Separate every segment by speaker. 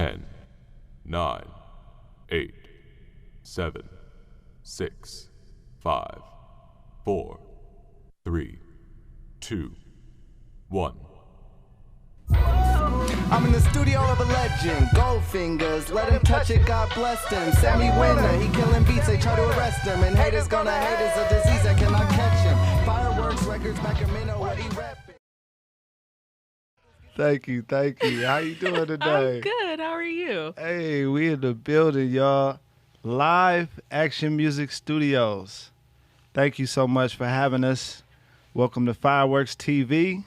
Speaker 1: 10, 9, 8, 7, 6, 5, 4, 3, 2, 1.
Speaker 2: I'm in the studio of a legend, Goldfingaz. Let him touch it, God bless him. Sammy Winner, he killing beats, they try to arrest him. And haters gonna hate is a disease that cannot catch him. Fireworks records, Sacramento, what he rapping.
Speaker 3: Thank you. How you doing today?
Speaker 4: I'm good. How are you?
Speaker 3: Hey, we in the building, y'all. Live Action Music Studios. Thank you so much for having us. Welcome to Fireworks TV.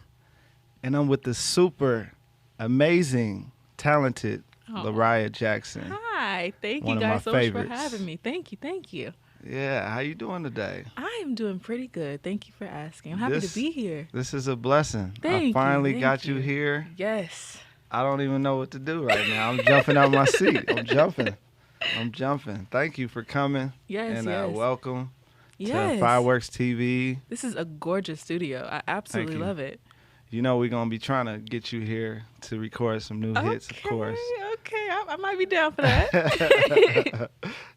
Speaker 3: And I'm with the super amazing, talented Larriah Jackson.
Speaker 4: Hi. Thank
Speaker 3: One
Speaker 4: you
Speaker 3: of my
Speaker 4: guys so much
Speaker 3: favorites.
Speaker 4: for having me. Thank you.
Speaker 3: Yeah, how you doing today?
Speaker 4: I am doing pretty good. Thank you for asking. I'm happy to be here.
Speaker 3: This is a blessing.
Speaker 4: Thank
Speaker 3: I
Speaker 4: you,
Speaker 3: finally
Speaker 4: thank
Speaker 3: got you
Speaker 4: you.
Speaker 3: here.
Speaker 4: Yes.
Speaker 3: I don't even know what to do right now. I'm jumping out of my seat. I'm jumping. Thank you for coming.
Speaker 4: Yes,
Speaker 3: and
Speaker 4: yes.
Speaker 3: Welcome
Speaker 4: Yes.
Speaker 3: to Fireworks TV.
Speaker 4: This is a gorgeous studio. I absolutely
Speaker 3: you.
Speaker 4: love it.
Speaker 3: You know we're going to be trying to get you here to record some new hits, of course.
Speaker 4: Okay. I might be down for that.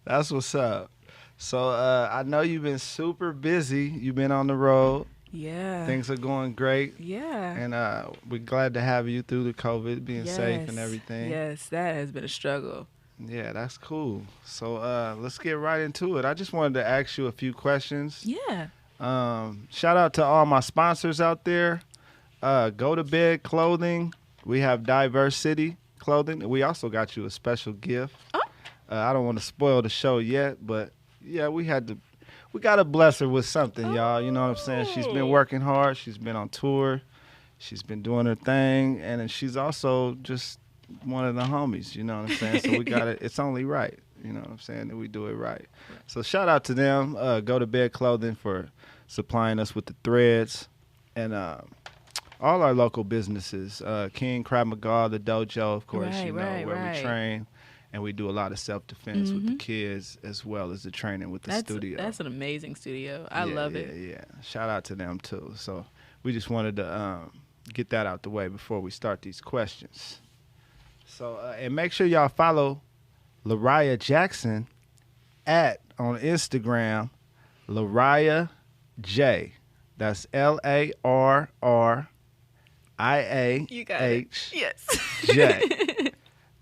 Speaker 3: That's what's up. So I know you've been super busy. You've been on the road.
Speaker 4: Yeah.
Speaker 3: Things are going great.
Speaker 4: Yeah.
Speaker 3: And we're glad to have you through the COVID, being safe and everything.
Speaker 4: Yes, that has been a struggle.
Speaker 3: Yeah, that's cool. So let's get right into it. I just wanted to ask you a few questions.
Speaker 4: Yeah.
Speaker 3: Shout out to all my sponsors out there. Go to Bed Clothing. We have diversity clothing. We also got you a special gift.
Speaker 4: Oh.
Speaker 3: I don't want to spoil the show yet, but yeah, we got to bless her with something, y'all. You know what I'm saying? She's been working hard. She's been on tour. She's been doing her thing, and then she's also just one of the homies. You know what I'm saying? So we got it. It's only right. You know what I'm saying? That we do it right. So shout out to them. Go to Bed Clothing for supplying us with the threads, and all our local businesses. King Krav Maga, the dojo, of course. Where we train. And we do a lot of self-defense with the kids as well as the training with the studio.
Speaker 4: That's an amazing studio. I love it.
Speaker 3: Yeah. Shout out to them, too. So we just wanted to get that out the way before we start these questions. So, and make sure y'all follow Larriah Jackson on Instagram, Larriah J. That's LARRIAH
Speaker 4: You got it. Yes.
Speaker 3: J.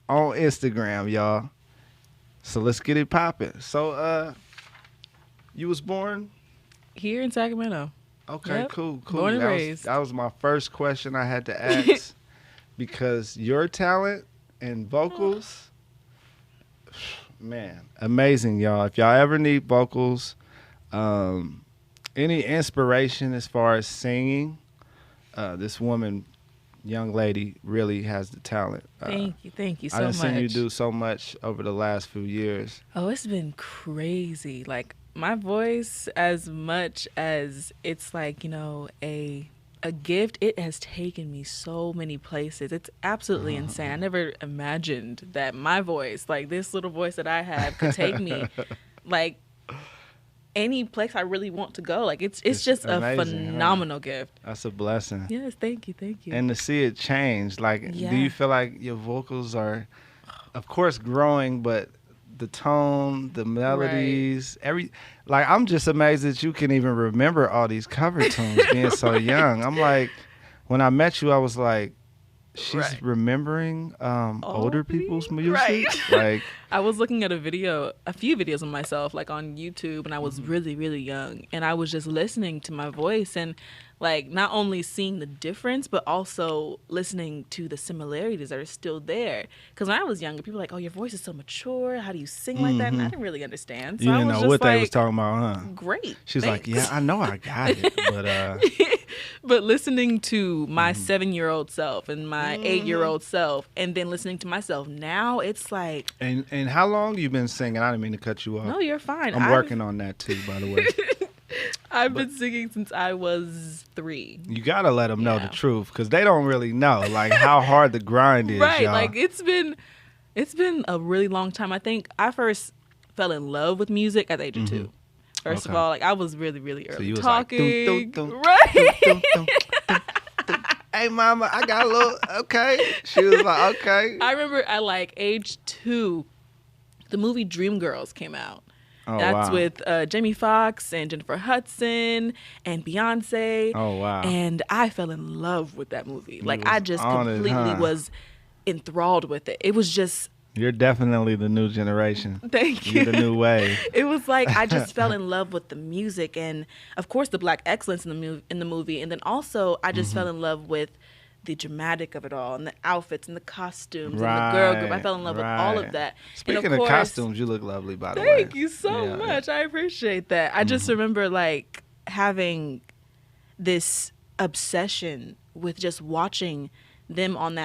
Speaker 3: On Instagram, y'all. So let's get it popping. So you was born
Speaker 4: Here in Sacramento.
Speaker 3: Okay,
Speaker 4: Yep.
Speaker 3: cool.
Speaker 4: Born and raised.
Speaker 3: That was my first question I had to ask because your talent and vocals, man, amazing, y'all. If y'all ever need vocals, any inspiration as far as singing, this young lady really has the talent.
Speaker 4: Thank you so much.
Speaker 3: I've seen you do so much over the last few years.
Speaker 4: Oh, it's been crazy. Like my voice, as much as it's like, a gift, it has taken me so many places. It's absolutely insane. I never imagined that my voice, like this little voice that I have, could take me like any place I really want to go. Like it's just amazing, a phenomenal gift.
Speaker 3: That's a blessing.
Speaker 4: Yes, thank you.
Speaker 3: And to see it change, like,
Speaker 4: Yeah.
Speaker 3: do you feel like your vocals are, of course, growing, but the tone, the melodies, like, I'm just amazed that you can even remember all these cover tunes being so young. I'm like, when I met you, I was like, she's remembering older people's music.
Speaker 4: Right.
Speaker 3: Like,
Speaker 4: I was looking at a few videos of myself, like on YouTube, and I was really, really young, and I was just listening to my voice and like not only seeing the difference, but also listening to the similarities that are still there. Because when I was younger, people were like, "Oh, your voice is so mature. How do you sing like that?" And I didn't really understand. So
Speaker 3: you
Speaker 4: I
Speaker 3: didn't
Speaker 4: was
Speaker 3: know
Speaker 4: just
Speaker 3: what
Speaker 4: like,
Speaker 3: they was talking about, huh?
Speaker 4: Great.
Speaker 3: She's
Speaker 4: thanks.
Speaker 3: like, "Yeah, I know I got it," but
Speaker 4: But listening to my 7-year-old self and my 8-year-old self, and then listening to myself now, it's like.
Speaker 3: And how long you been singing? I didn't mean to cut you off.
Speaker 4: No, you're fine.
Speaker 3: I'm working on that too, by the way.
Speaker 4: I've been singing since I was 3.
Speaker 3: You gotta let them know the truth, because they don't really know like how hard the grind is.
Speaker 4: Right,
Speaker 3: y'all.
Speaker 4: like it's been a really long time. I think I first fell in love with music at the age of 2. First of all, like I was really, really early
Speaker 3: so you was
Speaker 4: talking.
Speaker 3: Like, dum, dum, dum,
Speaker 4: right.
Speaker 3: dum, dum, dum, dum. hey, mama, I got a little, okay. She was like, okay.
Speaker 4: I remember at like age 2, the movie Dreamgirls came out.
Speaker 3: Oh,
Speaker 4: That's
Speaker 3: wow.
Speaker 4: with Jamie Foxx and Jennifer Hudson and Beyonce.
Speaker 3: Oh, wow.
Speaker 4: And I fell in love with that movie. Like,
Speaker 3: was
Speaker 4: I just
Speaker 3: on it,
Speaker 4: completely
Speaker 3: huh?
Speaker 4: was enthralled with it. It was just,
Speaker 3: You're definitely the new generation.
Speaker 4: thank you.
Speaker 3: You're the new wave.
Speaker 4: It was like I just fell in love with the music and, of course, the black excellence in the movie. And then also I just fell in love with the dramatic of it all and the outfits and the costumes and the girl group. I fell in love with all of that.
Speaker 3: Speaking
Speaker 4: and
Speaker 3: of
Speaker 4: course,
Speaker 3: costumes, you look lovely, by the way.
Speaker 4: Thank you so much. I appreciate that. I just remember like having this obsession with just watching them on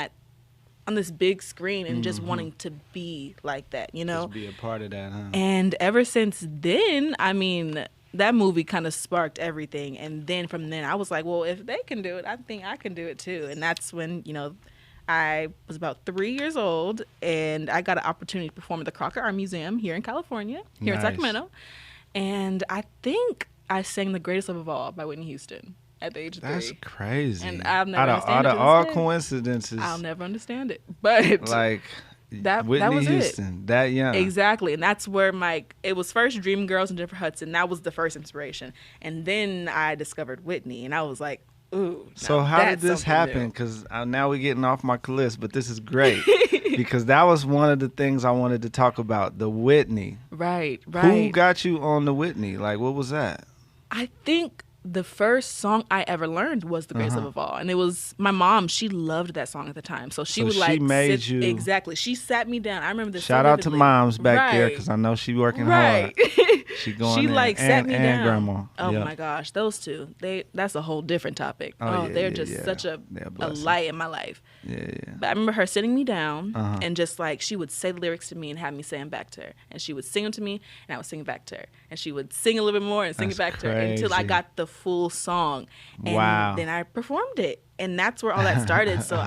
Speaker 4: this big screen and just wanting to be like that, you know?
Speaker 3: Just be a part of that, huh?
Speaker 4: And ever since then, I mean, that movie kind of sparked everything. And then from then I was like, well, if they can do it, I think I can do it too. And that's when, you know, I was about 3 years old and I got an opportunity to perform at the Crocker Art Museum here in California, here in
Speaker 3: Nice.
Speaker 4: Sacramento. And I think I sang The Greatest Love of All by Whitney Houston at the age of 3.
Speaker 3: That's crazy.
Speaker 4: And I'll never
Speaker 3: out
Speaker 4: understand it
Speaker 3: of
Speaker 4: to
Speaker 3: all
Speaker 4: this day.
Speaker 3: coincidences,
Speaker 4: I'll never understand it. But
Speaker 3: like
Speaker 4: that
Speaker 3: Whitney
Speaker 4: was
Speaker 3: Houston, that young.
Speaker 4: Exactly. And that's where it was first Dreamgirls and Jennifer Hudson. That was the first inspiration. And then I discovered Whitney and I was like, ooh.
Speaker 3: So
Speaker 4: now
Speaker 3: how did
Speaker 4: that's
Speaker 3: this
Speaker 4: something
Speaker 3: happen?
Speaker 4: new.
Speaker 3: Because now we're getting off my list, but this is great. Because that was one of the things I wanted to talk about, the Whitney.
Speaker 4: Right.
Speaker 3: Who got you on the Whitney? Like, what was that?
Speaker 4: I think the first song I ever learned was The Greatest Love of All. And it was my mom. She loved that song at the time. So she
Speaker 3: So
Speaker 4: would
Speaker 3: she
Speaker 4: like
Speaker 3: made
Speaker 4: sit,
Speaker 3: you-
Speaker 4: Exactly. She sat me down. I remember this.
Speaker 3: Shout
Speaker 4: so
Speaker 3: out to
Speaker 4: vividly.
Speaker 3: moms back there
Speaker 4: Right.
Speaker 3: because I know she working
Speaker 4: Right.
Speaker 3: hard. She going
Speaker 4: She
Speaker 3: in.
Speaker 4: like sat me
Speaker 3: and
Speaker 4: down.
Speaker 3: grandma.
Speaker 4: Oh
Speaker 3: Yep.
Speaker 4: my gosh, those two. That's a whole different topic.
Speaker 3: Oh, yeah,
Speaker 4: they're
Speaker 3: yeah,
Speaker 4: just
Speaker 3: yeah.
Speaker 4: such a
Speaker 3: They're a
Speaker 4: a
Speaker 3: blessing.
Speaker 4: light in my life.
Speaker 3: Yeah.
Speaker 4: But I remember her sitting me down
Speaker 3: Uh-huh.
Speaker 4: and just like she would say the lyrics to me and have me say them back to her. And she would sing them to me and I would sing it back to her. And she would sing a little bit more and sing
Speaker 3: That's
Speaker 4: it back to her until I
Speaker 3: crazy.
Speaker 4: got the full song. And
Speaker 3: Wow.
Speaker 4: then I performed it. And that's where all that started. So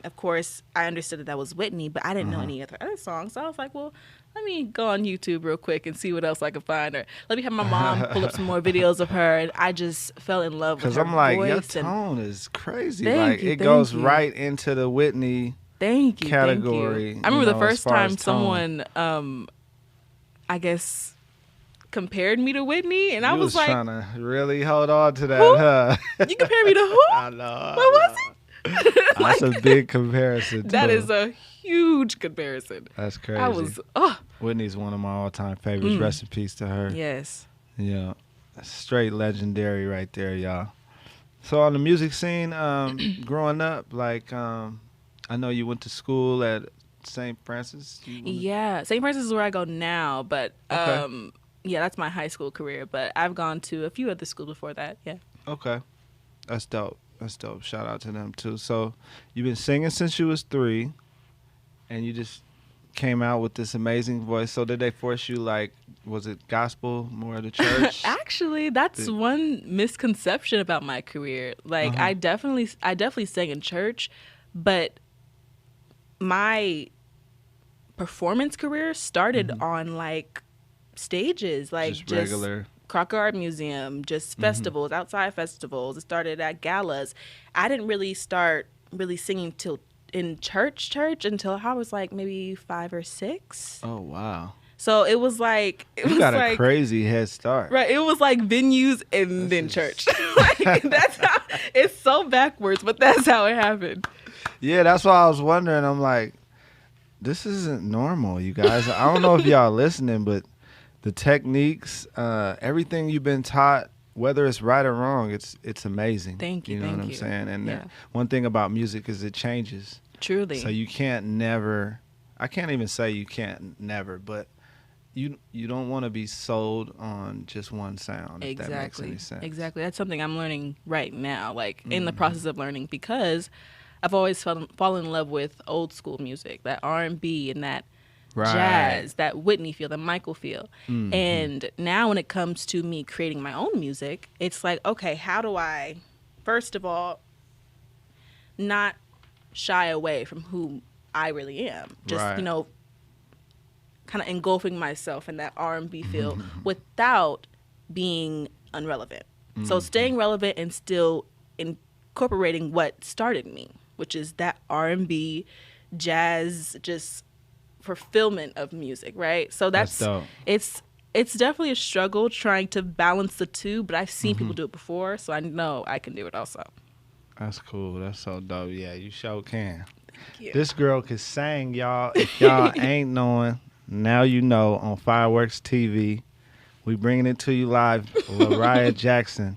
Speaker 4: of course, I understood that was Whitney, but I didn't know any other songs. So I was like, well, let me go on YouTube real quick and see what else I can find. Or let me have my mom pull up some more videos of her. And I just fell in love with
Speaker 3: Because
Speaker 4: her
Speaker 3: I'm like, your
Speaker 4: voice. And
Speaker 3: tone is crazy.
Speaker 4: Thank
Speaker 3: Like,
Speaker 4: you,
Speaker 3: it goes
Speaker 4: thank you.
Speaker 3: right into the Whitney.
Speaker 4: Thank you.
Speaker 3: category,
Speaker 4: Thank you. I remember
Speaker 3: you
Speaker 4: the
Speaker 3: know, as
Speaker 4: first
Speaker 3: far as
Speaker 4: time
Speaker 3: tone.
Speaker 4: someone, I guess, compared me to Whitney, and I
Speaker 3: You
Speaker 4: was like,
Speaker 3: trying to really hold on to that,
Speaker 4: Who?
Speaker 3: huh?
Speaker 4: "You compare me to who?
Speaker 3: I know.
Speaker 4: What was it?"
Speaker 3: That's a big comparison.
Speaker 4: That
Speaker 3: too.
Speaker 4: is a huge comparison.
Speaker 3: That's crazy.
Speaker 4: I was, oh
Speaker 3: Whitney's one of my all-time favorites. Rest in peace to her.
Speaker 4: yes,
Speaker 3: Yeah, straight legendary right there, y'all. So on the music scene, growing up, like, I know you went to school at St. Francis.
Speaker 4: yeah. St. Francis is where I go now, but
Speaker 3: Okay.
Speaker 4: yeah, that's my high school career. But I've gone to a few other schools before that. Yeah.
Speaker 3: Okay, that's dope. That's dope. Shout out to them too. So you've been singing since you was 3, and you just came out with this amazing voice. So did they force you, like, was it gospel, more of the church?
Speaker 4: Actually, that's one misconception about my career. Like, I definitely sang in church, but my performance career started on like stages, like
Speaker 3: Just regular.
Speaker 4: Crocker Art Museum, just festivals, outside festivals. It started at galas. I didn't really start singing till in church until I was like maybe 5 or 6.
Speaker 3: Oh wow,
Speaker 4: So it was like
Speaker 3: you got a crazy head start.
Speaker 4: Right, it was like venues and then church. Like, that's how it's so backwards, but that's how it happened.
Speaker 3: Yeah, that's why I was wondering. I'm like, this isn't normal, you guys. I don't know if y'all listening, but the techniques, everything you've been taught, whether it's right or wrong, it's amazing.
Speaker 4: Thank you,
Speaker 3: You know
Speaker 4: thank
Speaker 3: what I'm
Speaker 4: you.
Speaker 3: saying? And
Speaker 4: Yeah.
Speaker 3: one thing about music is it changes.
Speaker 4: Truly.
Speaker 3: So you can't never. I can't even say you can't never, but you don't want to be sold on just one sound. If that makes any sense.
Speaker 4: Exactly. That's something I'm learning right now, like in the process of learning, because I've always fallen in love with old school music, that R&B and that
Speaker 3: Right.
Speaker 4: jazz, that Whitney feel, the Michael feel. And now when it comes to me creating my own music, it's like, okay, how do I, first of all, not shy away from who I really am? Just,
Speaker 3: Right.
Speaker 4: kind of engulfing myself in that R&B feel without being unrelevant. So staying relevant and still incorporating what started me, which is that R&B, jazz, just fulfillment of music, right? So that's
Speaker 3: dope.
Speaker 4: It's definitely a struggle trying to balance the two, but I've seen people do it before, so I know I can do it also.
Speaker 3: That's cool. That's so dope. Yeah, you sure can.
Speaker 4: Thank you.
Speaker 3: This girl can sing, y'all. If y'all ain't knowing, now you know on Fireworks TV. We bringing it to you live, Larriah Jackson,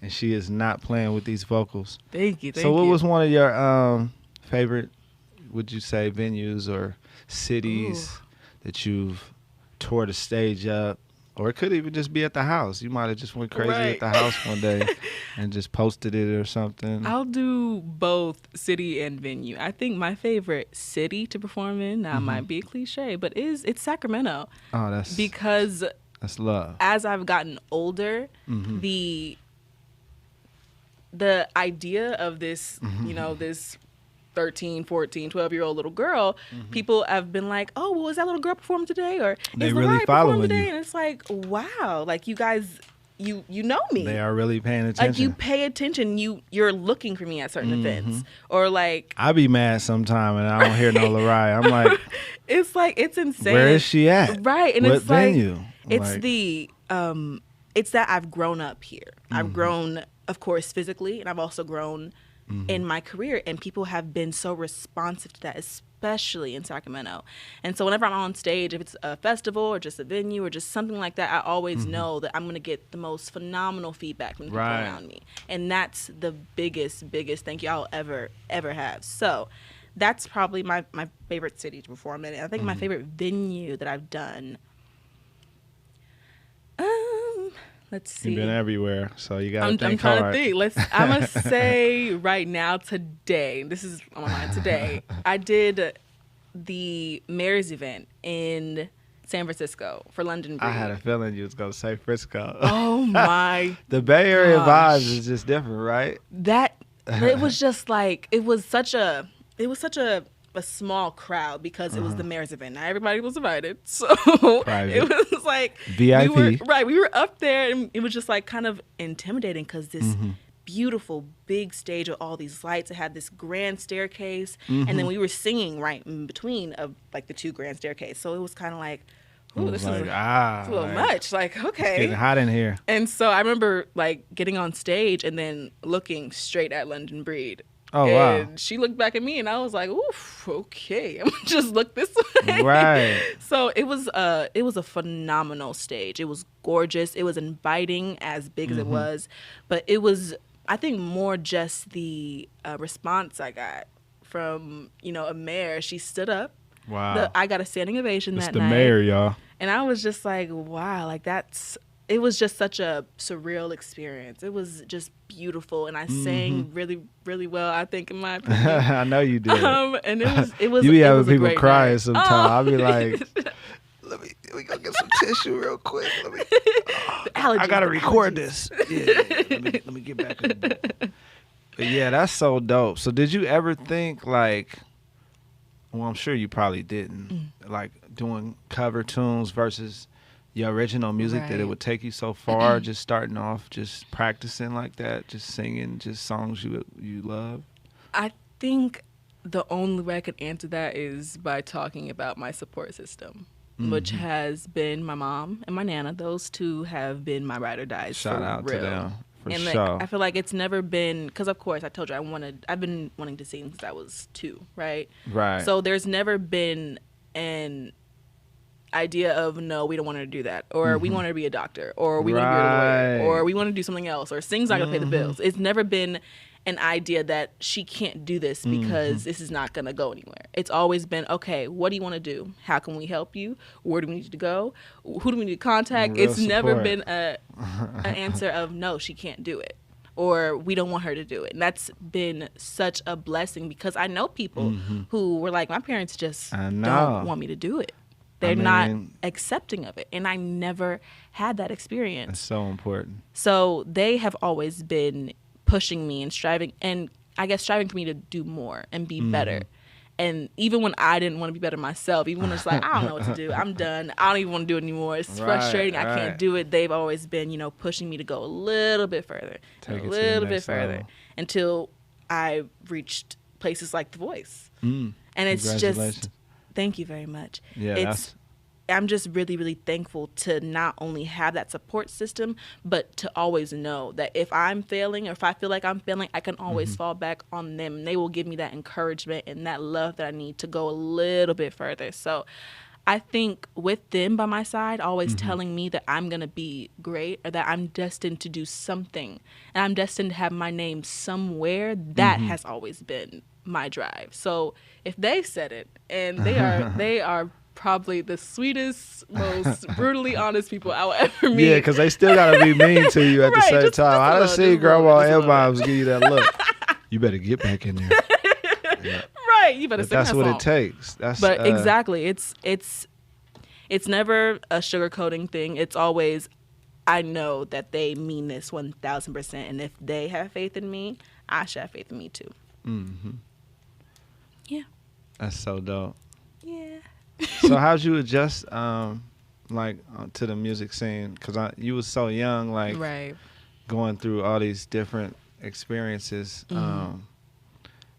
Speaker 3: and she is not playing with these vocals.
Speaker 4: Thank you.
Speaker 3: So what was one of your favorite, would you say, venues or cities that you've tore the stage up? Or it could even just be at the house. You might have just went crazy at the house one day and just posted it or something.
Speaker 4: I'll do both city and venue. I think my favorite city to perform in, now might be a cliche, but it's Sacramento.
Speaker 3: Oh, that's love.
Speaker 4: As I've gotten older, the idea of this, this 13, 14, 12-year-old little girl, people have been like, oh, well, is that little girl performing today? Or
Speaker 3: they
Speaker 4: is
Speaker 3: really
Speaker 4: Larriah
Speaker 3: following
Speaker 4: performing today?
Speaker 3: you.
Speaker 4: And it's like, wow, like you guys, you know me.
Speaker 3: They are really paying attention.
Speaker 4: Like you pay attention, you're looking for me at certain events. Or like
Speaker 3: I be mad sometime and I don't hear no Larriah. I'm like,
Speaker 4: it's insane.
Speaker 3: where is she at?
Speaker 4: Right. And
Speaker 3: what
Speaker 4: it's
Speaker 3: venue?
Speaker 4: like it's
Speaker 3: like,
Speaker 4: the it's that I've grown up here. I've grown, of course, physically, and I've also grown in my career, and people have been so responsive to that, especially in Sacramento. And so whenever I'm on stage, if it's a festival or just a venue or just something like that, I always know that I'm going to get the most phenomenal feedback from the people around me. And that's the biggest thank you I'll ever have. So that's probably my favorite city to perform in. And I think my favorite venue that I've done, let's see.
Speaker 3: You've been everywhere, so you got to think
Speaker 4: I'm trying
Speaker 3: hard.
Speaker 4: to think. I'm going to say right now, today, this is on my mind today, I did the Mayor's event in San Francisco for London Breed.
Speaker 3: I had a feeling you was going to say Frisco.
Speaker 4: Oh, my
Speaker 3: The Bay Area
Speaker 4: gosh.
Speaker 3: vibes is just different, right?
Speaker 4: It was just like, it was such a small crowd because it was the Mayor's event. Not everybody was invited. So
Speaker 3: Private.
Speaker 4: it was like
Speaker 3: VIP.
Speaker 4: We were up there, and it was just like kind of intimidating because this beautiful big stage with all these lights. It had this grand staircase, and then we were singing right in between of like the two grand staircase. So it was kind of like, ooh, this
Speaker 3: like,
Speaker 4: is a little much. Like, okay.
Speaker 3: It's getting hot in here.
Speaker 4: And so I remember like getting on stage and then looking straight at London Breed.
Speaker 3: Oh,
Speaker 4: and
Speaker 3: wow.
Speaker 4: she looked back at me, and I was like, "Oof, okay, I'm gonna just look this way."
Speaker 3: Right.
Speaker 4: So it was a phenomenal stage. It was gorgeous. It was inviting, as big as it was, but it was, I think, more just the response I got from a mayor. She stood up.
Speaker 3: Wow.
Speaker 4: I got a standing ovation
Speaker 3: It's
Speaker 4: that
Speaker 3: the
Speaker 4: night.
Speaker 3: mayor, y'all.
Speaker 4: And I was just like, wow, like it was just such a surreal experience. It was just beautiful, and I sang really, really well, I think, in my opinion.
Speaker 3: I know you did.
Speaker 4: And it was
Speaker 3: You be
Speaker 4: it
Speaker 3: having
Speaker 4: was a
Speaker 3: people
Speaker 4: great
Speaker 3: crying
Speaker 4: night.
Speaker 3: sometimes.
Speaker 4: Oh.
Speaker 3: I'll be like, let me go get some tissue real quick. I gotta record this. Yeah, let me get back in the booth. But yeah, that's so dope. So did you ever think like, well, I'm sure you probably didn't, like doing cover tunes versus your original music, that it
Speaker 4: Right.
Speaker 3: would take you so far, just starting off, just practicing like that, just singing just songs you love?
Speaker 4: I think the only way I could answer that is by talking about my support system, which has been my mom and my Nana. Those two have been my ride or dies.
Speaker 3: Shout
Speaker 4: for
Speaker 3: out
Speaker 4: real.
Speaker 3: to them, for
Speaker 4: And
Speaker 3: sure.
Speaker 4: I feel like it's never been, because of course I told you I've been wanting to sing since I was 2, right?
Speaker 3: Right.
Speaker 4: So there's never been an idea of, no, we don't want her to do that, or we want her to be a doctor, or we want to be a
Speaker 3: Right.
Speaker 4: lawyer, or we want to do something else, or sing's not gonna pay the bills. It's never been an idea that she can't do this because this is not gonna go anywhere. It's always been, okay, what do you want to do? How can we help you? Where do we need you to go? Who do we need to contact?
Speaker 3: Real
Speaker 4: It's never
Speaker 3: support.
Speaker 4: been an answer of, no, she can't do it, or we don't want her to do it. And that's been such a blessing, because I know people who were like, my parents just
Speaker 3: I know.
Speaker 4: don't want me to do it. They're not
Speaker 3: mean-
Speaker 4: accepting of it. And I never had that experience.
Speaker 3: It's so important.
Speaker 4: So they have always been pushing me and striving for me to do more and be better. And even when I didn't want to be better myself, even when it's like, I don't know what to do, I'm done, I don't even want to do it anymore, it's
Speaker 3: Right,
Speaker 4: frustrating, I
Speaker 3: right.
Speaker 4: can't do it, they've always been, pushing me to go a little bit further,
Speaker 3: Take it
Speaker 4: a
Speaker 3: to the
Speaker 4: little bit
Speaker 3: next
Speaker 4: further,
Speaker 3: level.
Speaker 4: until I reached places like The Voice.
Speaker 3: And
Speaker 4: it's just, thank you very much.
Speaker 3: Yeah,
Speaker 4: I'm just really, really thankful to not only have that support system, but to always know that if I'm failing or if I feel like I'm failing, I can always fall back on them. And they will give me that encouragement and that love that I need to go a little bit further. So I think with them by my side, always telling me that I'm going to be great or that I'm destined to do something and I'm destined to have my name somewhere, that has always been my drive. So if they said it, and they are probably the sweetest, most brutally honest people I will ever meet.
Speaker 3: Yeah, because they still got to be mean to you at the same time. I done seen Grandma and moms give you that look. You better get back in there. Yeah.
Speaker 4: Right, you better sing that song.
Speaker 3: That's what it takes.
Speaker 4: But exactly, it's never a sugarcoating thing. It's always, I know that they mean this 1,000%, and if they have faith in me, I should have faith in me too. Yeah.
Speaker 3: That's so dope.
Speaker 4: Yeah.
Speaker 3: So how'd you adjust, to the music scene? Because you was so young,
Speaker 4: right,
Speaker 3: going through all these different experiences,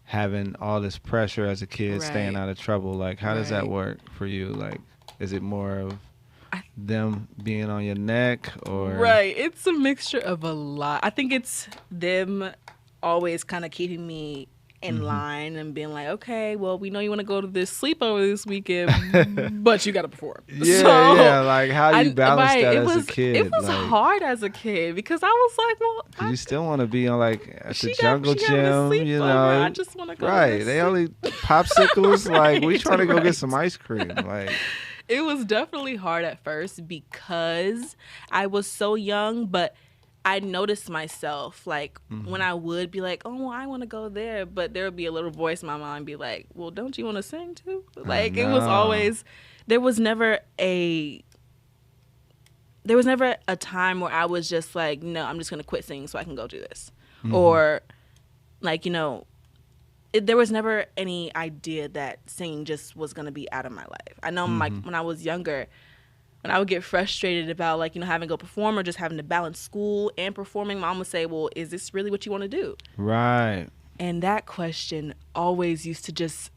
Speaker 3: having all this pressure as a kid, staying out of trouble. Like, how does that work for you? Like, is it more of them being on your neck, or?
Speaker 4: Right. It's a mixture of a lot. I think it's them always kind of keeping me in line and being like, okay, well, we know you want to go to this sleepover this weekend, but you got to perform.
Speaker 3: Yeah, like how you balance that as a kid.
Speaker 4: It was hard as a kid because I was like, well,
Speaker 3: you still want to be on at the jungle gym, you know?
Speaker 4: I just want to go.
Speaker 3: Right, they only popsicles. Like we trying to go get some ice cream. Like
Speaker 4: it was definitely hard at first because I was so young, but I noticed myself, when I would be like, oh, I want to go there, but there would be a little voice in my mind be like, well, don't you want to sing too? Like, it was always, there was never a time where I was just like, no, I'm just going to quit singing so I can go do this. Or, there was never any idea that singing just was going to be out of my life. I know, when I was younger, when I would get frustrated about, having to go perform or just having to balance school and performing, Mom would say, well, is this really what you want to do?
Speaker 3: Right.
Speaker 4: And that question always used to just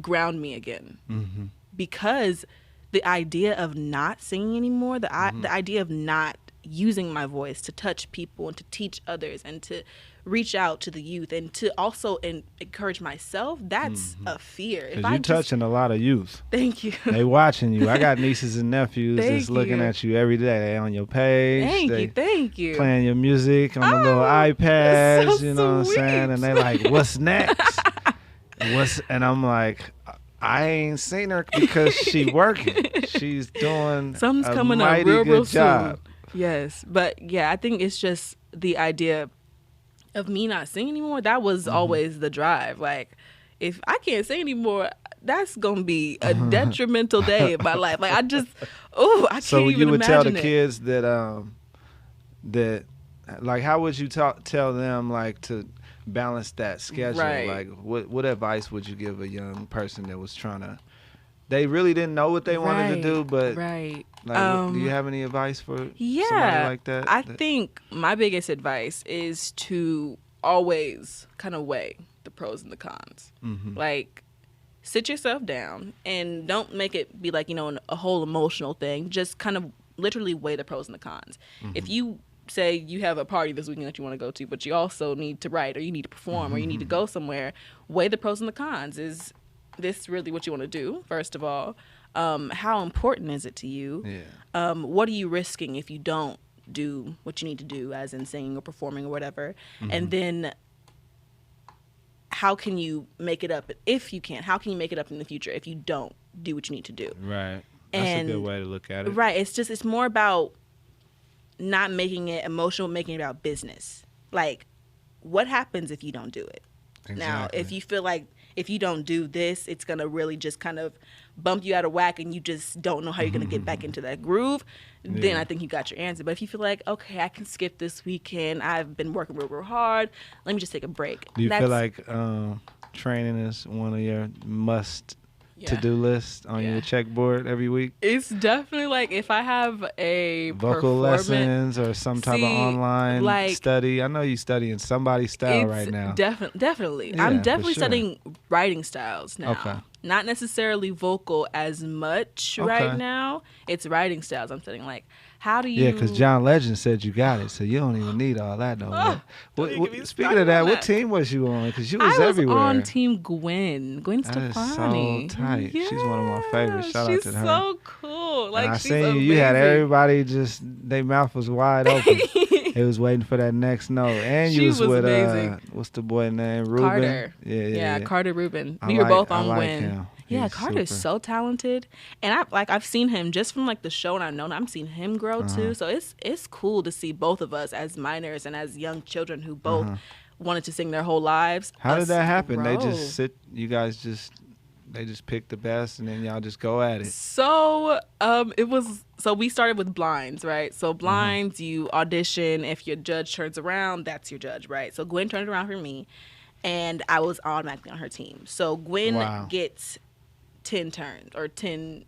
Speaker 4: ground me again. Because the idea of not singing anymore, the idea of not using my voice to touch people and to teach others and to reach out to the youth and to also encourage myself, that's a fear.
Speaker 3: Because you're touching a lot of youth.
Speaker 4: Thank you.
Speaker 3: They watching you. I got nieces and nephews that's looking at you every day. They on your page.
Speaker 4: Thank you.
Speaker 3: Playing your music on the little iPads, you know what I'm saying? And they like, what's next? And I'm like, I ain't seen her because she working. She's doing
Speaker 4: something's coming
Speaker 3: mighty
Speaker 4: up real
Speaker 3: good job.
Speaker 4: Soon. Yes. But yeah, I think it's just the idea of me not singing anymore. That was always the drive. Like, if I can't sing anymore, that's gonna be a detrimental day in my life. Like, I can't even imagine it.
Speaker 3: So you would tell the kids that how would you tell them to balance that schedule?
Speaker 4: Right.
Speaker 3: Like, what advice would you give a young person that was trying to? They really didn't know what they wanted to do, but do you have any advice for somebody like that?
Speaker 4: I think my biggest advice is to always kind of weigh the pros and the cons. Like, sit yourself down and don't make it be a whole emotional thing. Just kind of literally weigh the pros and the cons. If you say you have a party this weekend that you want to go to, but you also need to write or you need to perform or you need to go somewhere, weigh the pros and the cons. Is this really what you want to do, first of all? How important is it to you?
Speaker 3: Yeah.
Speaker 4: What are you risking if you don't do what you need to do, as in singing or performing or whatever? And then how can you make it up, if you can? How can you make it up in the future if you don't do what you need to do?
Speaker 3: Right. That's a good way to look at it.
Speaker 4: Right. It's more about not making it emotional, making it about business. Like, what happens if you don't do it? Exactly. Now, if you feel like if you don't do this, it's going to really just kind of bump you out of whack and you just don't know how you're going to get back into that groove, then I think you got your answer. But if you feel like, okay, I can skip this weekend, I've been working real, real hard, let me just take a break.
Speaker 3: Do you feel like training is one of your must to-do list on your checkboard every week?
Speaker 4: It's definitely like if I have a
Speaker 3: vocal lessons or some type of online study. I know you studying somebody's style right now.
Speaker 4: Definitely.
Speaker 3: Yeah,
Speaker 4: I'm definitely
Speaker 3: for sure.
Speaker 4: studying writing styles now.
Speaker 3: Okay.
Speaker 4: Not necessarily vocal as much right now. It's writing styles I'm studying. Like, how do you...
Speaker 3: Yeah, because John Legend said you got it, so you don't even need all that no more. Speaking of that, what team was you on? Because you was everywhere.
Speaker 4: I was on Team Gwen. Gwen Stefani.
Speaker 3: That is so tight.
Speaker 4: Yeah.
Speaker 3: She's one of my favorites. Shout out to her.
Speaker 4: She's so cool. Like,
Speaker 3: and I
Speaker 4: she's
Speaker 3: seen
Speaker 4: amazing.
Speaker 3: you had everybody just, their mouth was wide open. They was waiting for that next note. And you was with,
Speaker 4: amazing.
Speaker 3: What's the boy name? Rubin?
Speaker 4: Carter.
Speaker 3: Yeah,
Speaker 4: Carter Rubin. We were both on Gwen.
Speaker 3: Him.
Speaker 4: Yeah, Carter's so talented, and I've seen him just from like the show, and I've known I've seen him grow too. So it's cool to see both of us as minors and as young children who both wanted to sing their whole lives.
Speaker 3: How did that happen?
Speaker 4: Grow.
Speaker 3: They just sit. You guys they just pick the best, and then y'all just go at it.
Speaker 4: So we started with blinds, right? So blinds, you audition. If your judge turns around, that's your judge, right? So Gwen turned around for me, and I was automatically on her team. So Gwen gets 10 turns or 10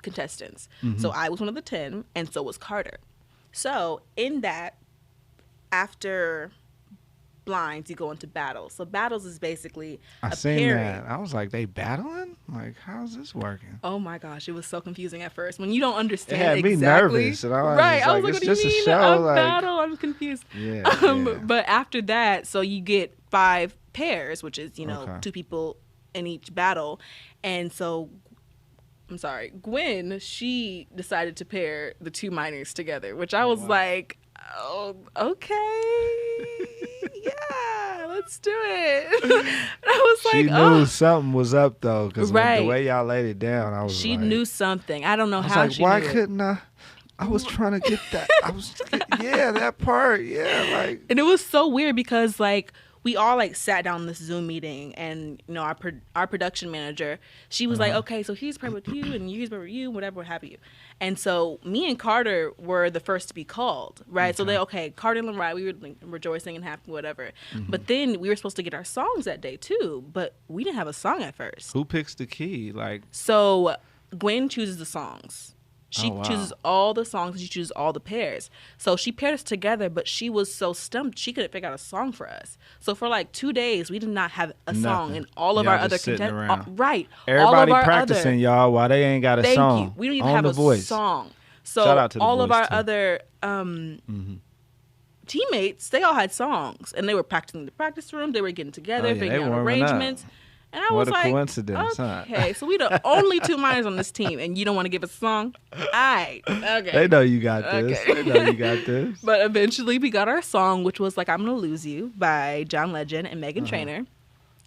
Speaker 4: contestants. So I was one of the 10, and so was Carter. So in that, after blinds, you go into battles. So battles is basically a pairing.
Speaker 3: That. I was like, they battling? Like, how's this working?
Speaker 4: Oh my gosh, it was so confusing at first when you don't understand.
Speaker 3: It had me nervous. And I was
Speaker 4: I was like, what do you mean a battle? I'm confused.
Speaker 3: Yeah.
Speaker 4: But after that, so you get 5 pairs, which is 2 people in each battle. And so Gwen, she decided to pair the 2 minors together, which I was like, oh, okay. Yeah, let's do it. And I was like,
Speaker 3: she knew something was up though, because the way y'all laid it down, I was
Speaker 4: she
Speaker 3: like,
Speaker 4: knew something. I don't know how she knew
Speaker 3: why couldn't I was trying to get that. That part. Yeah, like.
Speaker 4: And it was so weird because like we all like sat down in this Zoom meeting, and our production manager, she was like, okay, so he's paired with you and he's paired with you, whatever, what have you. And so me and Carter were the first to be called, right? So Carter and Larriah, we were like, rejoicing and happy, whatever. But then we were supposed to get our songs that day too, but we didn't have a song at first.
Speaker 3: Who picks the key?
Speaker 4: So Gwen chooses the songs. She chooses all the songs, and she chooses all the pairs. So she paired us together, but she was so stumped she couldn't figure out a song for us. So for like 2 days, we did not have a song, and all of our other contestants,
Speaker 3: everybody practicing, y'all, while they ain't got a song.
Speaker 4: Thank you. We don't even have a song. So
Speaker 3: shout out to
Speaker 4: all of our
Speaker 3: too.
Speaker 4: other teammates, they all had songs, and they were practicing in the practice room. They were getting together, figuring out arrangements. And I was like,
Speaker 3: coincidence,
Speaker 4: okay, so we the only 2 minors on this team, and you don't want to give us a song? All right, okay.
Speaker 3: They know you got this. Okay. They know you got this.
Speaker 4: But eventually we got our song, which was like I'm Gonna Lose You by John Legend and Meghan Trainor.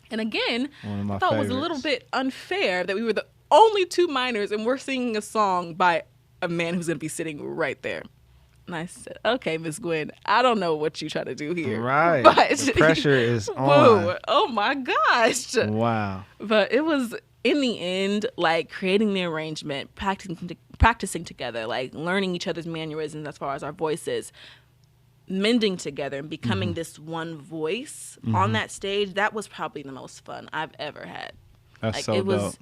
Speaker 4: And again, I thought it was a little bit unfair that we were the only 2 minors, and we're singing a song by a man who's going to be sitting right there. And I said, okay, Miss Gwen, I don't know what you try to do here.
Speaker 3: Right.
Speaker 4: But
Speaker 3: the pressure is on.
Speaker 4: Whoa, oh my gosh.
Speaker 3: Wow.
Speaker 4: But it was, in the end, like creating the arrangement, practicing together, like learning each other's mannerisms as far as our voices, mending together and becoming this one voice on that stage. That was probably the most fun I've ever had.
Speaker 3: That's so dope. It was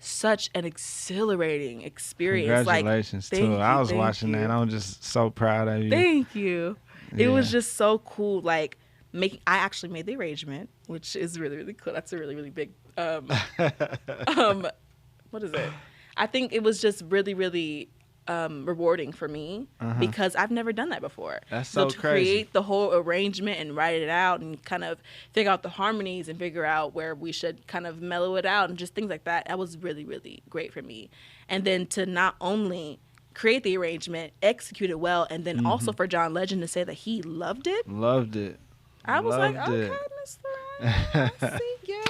Speaker 4: such an exciting experience.
Speaker 3: Congratulations, too. I was watching that. I'm just so proud of you.
Speaker 4: Thank you. Yeah. It was just so cool. Like, I actually made the arrangement, which is really, really cool. That's a really, really big, what is it? I think it was just really, really rewarding for me because I've never done that before.
Speaker 3: That's so
Speaker 4: to
Speaker 3: crazy.
Speaker 4: Create the whole arrangement and write it out and kind of figure out the harmonies and figure out where we should kind of mellow it out and just things like that. That was really, really great for me. And then to not only create the arrangement, execute it well, and then also for John Legend to say that he loved it.
Speaker 3: Loved it.
Speaker 4: I was like, okay, Miss Larriah, I see you.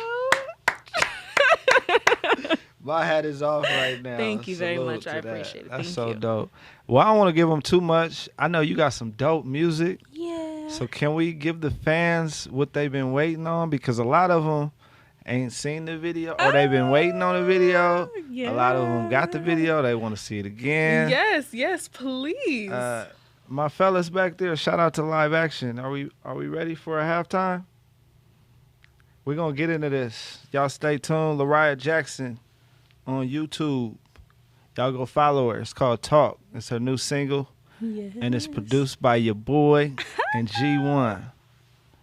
Speaker 3: My hat is off right now.
Speaker 4: Thank you very much. I appreciate it.
Speaker 3: That's so dope. Well, I don't want to give them too much. I know you got some dope music.
Speaker 4: Yeah.
Speaker 3: So can we give the fans what they've been waiting on? Because a lot of them ain't seen the video, or they've been waiting on the video. Yeah. A lot of them got the video. They want to see it again.
Speaker 4: Yes, please.
Speaker 3: My fellas back there, shout out to Live Action. Are we ready for a halftime? We're going to get into this. Y'all stay tuned. Larriah Jackson on YouTube. Y'all go follow her. It's called Talk. It's her new single.
Speaker 4: Yes.
Speaker 3: And it's produced by your boy and G-1.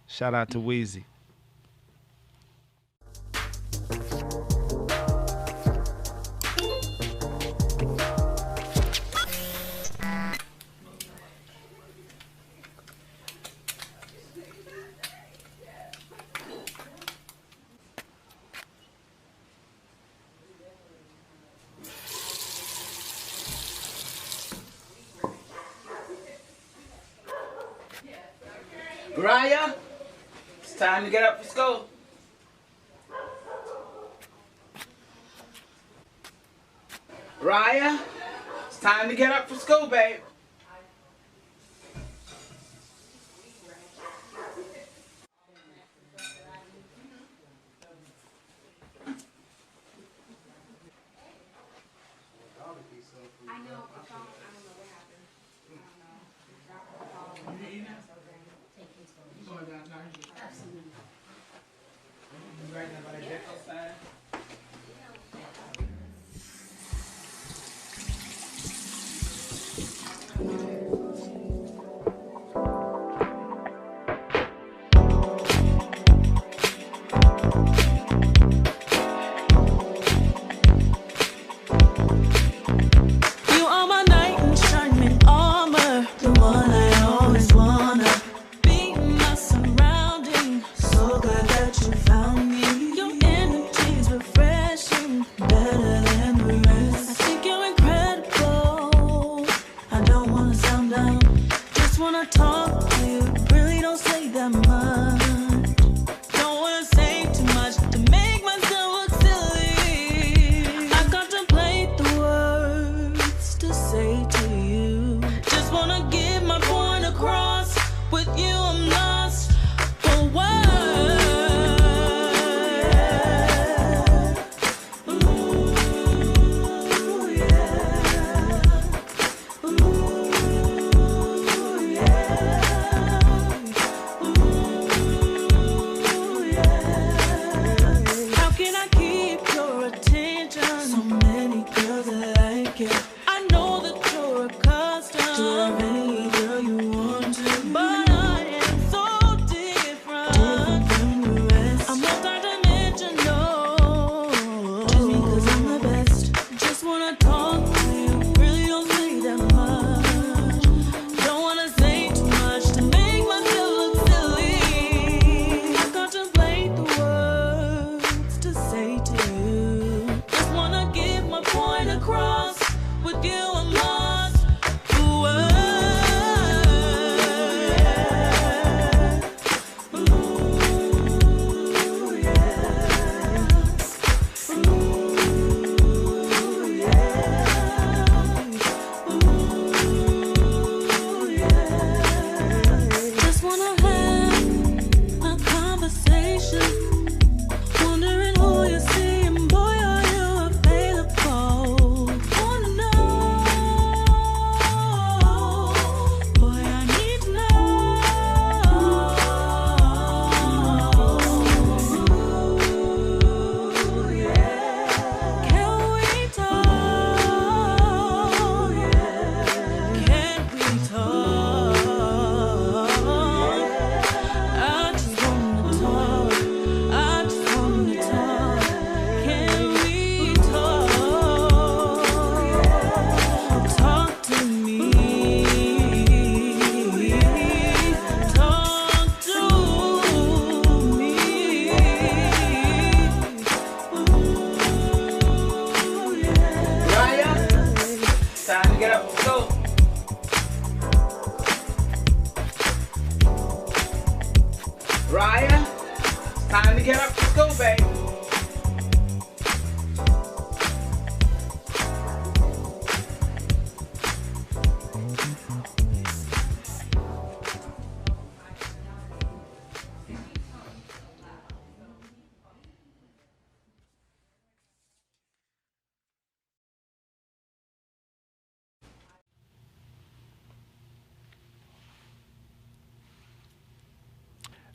Speaker 3: Shout out to Weezy.
Speaker 5: Larriah, it's time to get up for school. Larriah, it's time to get up for school, babe.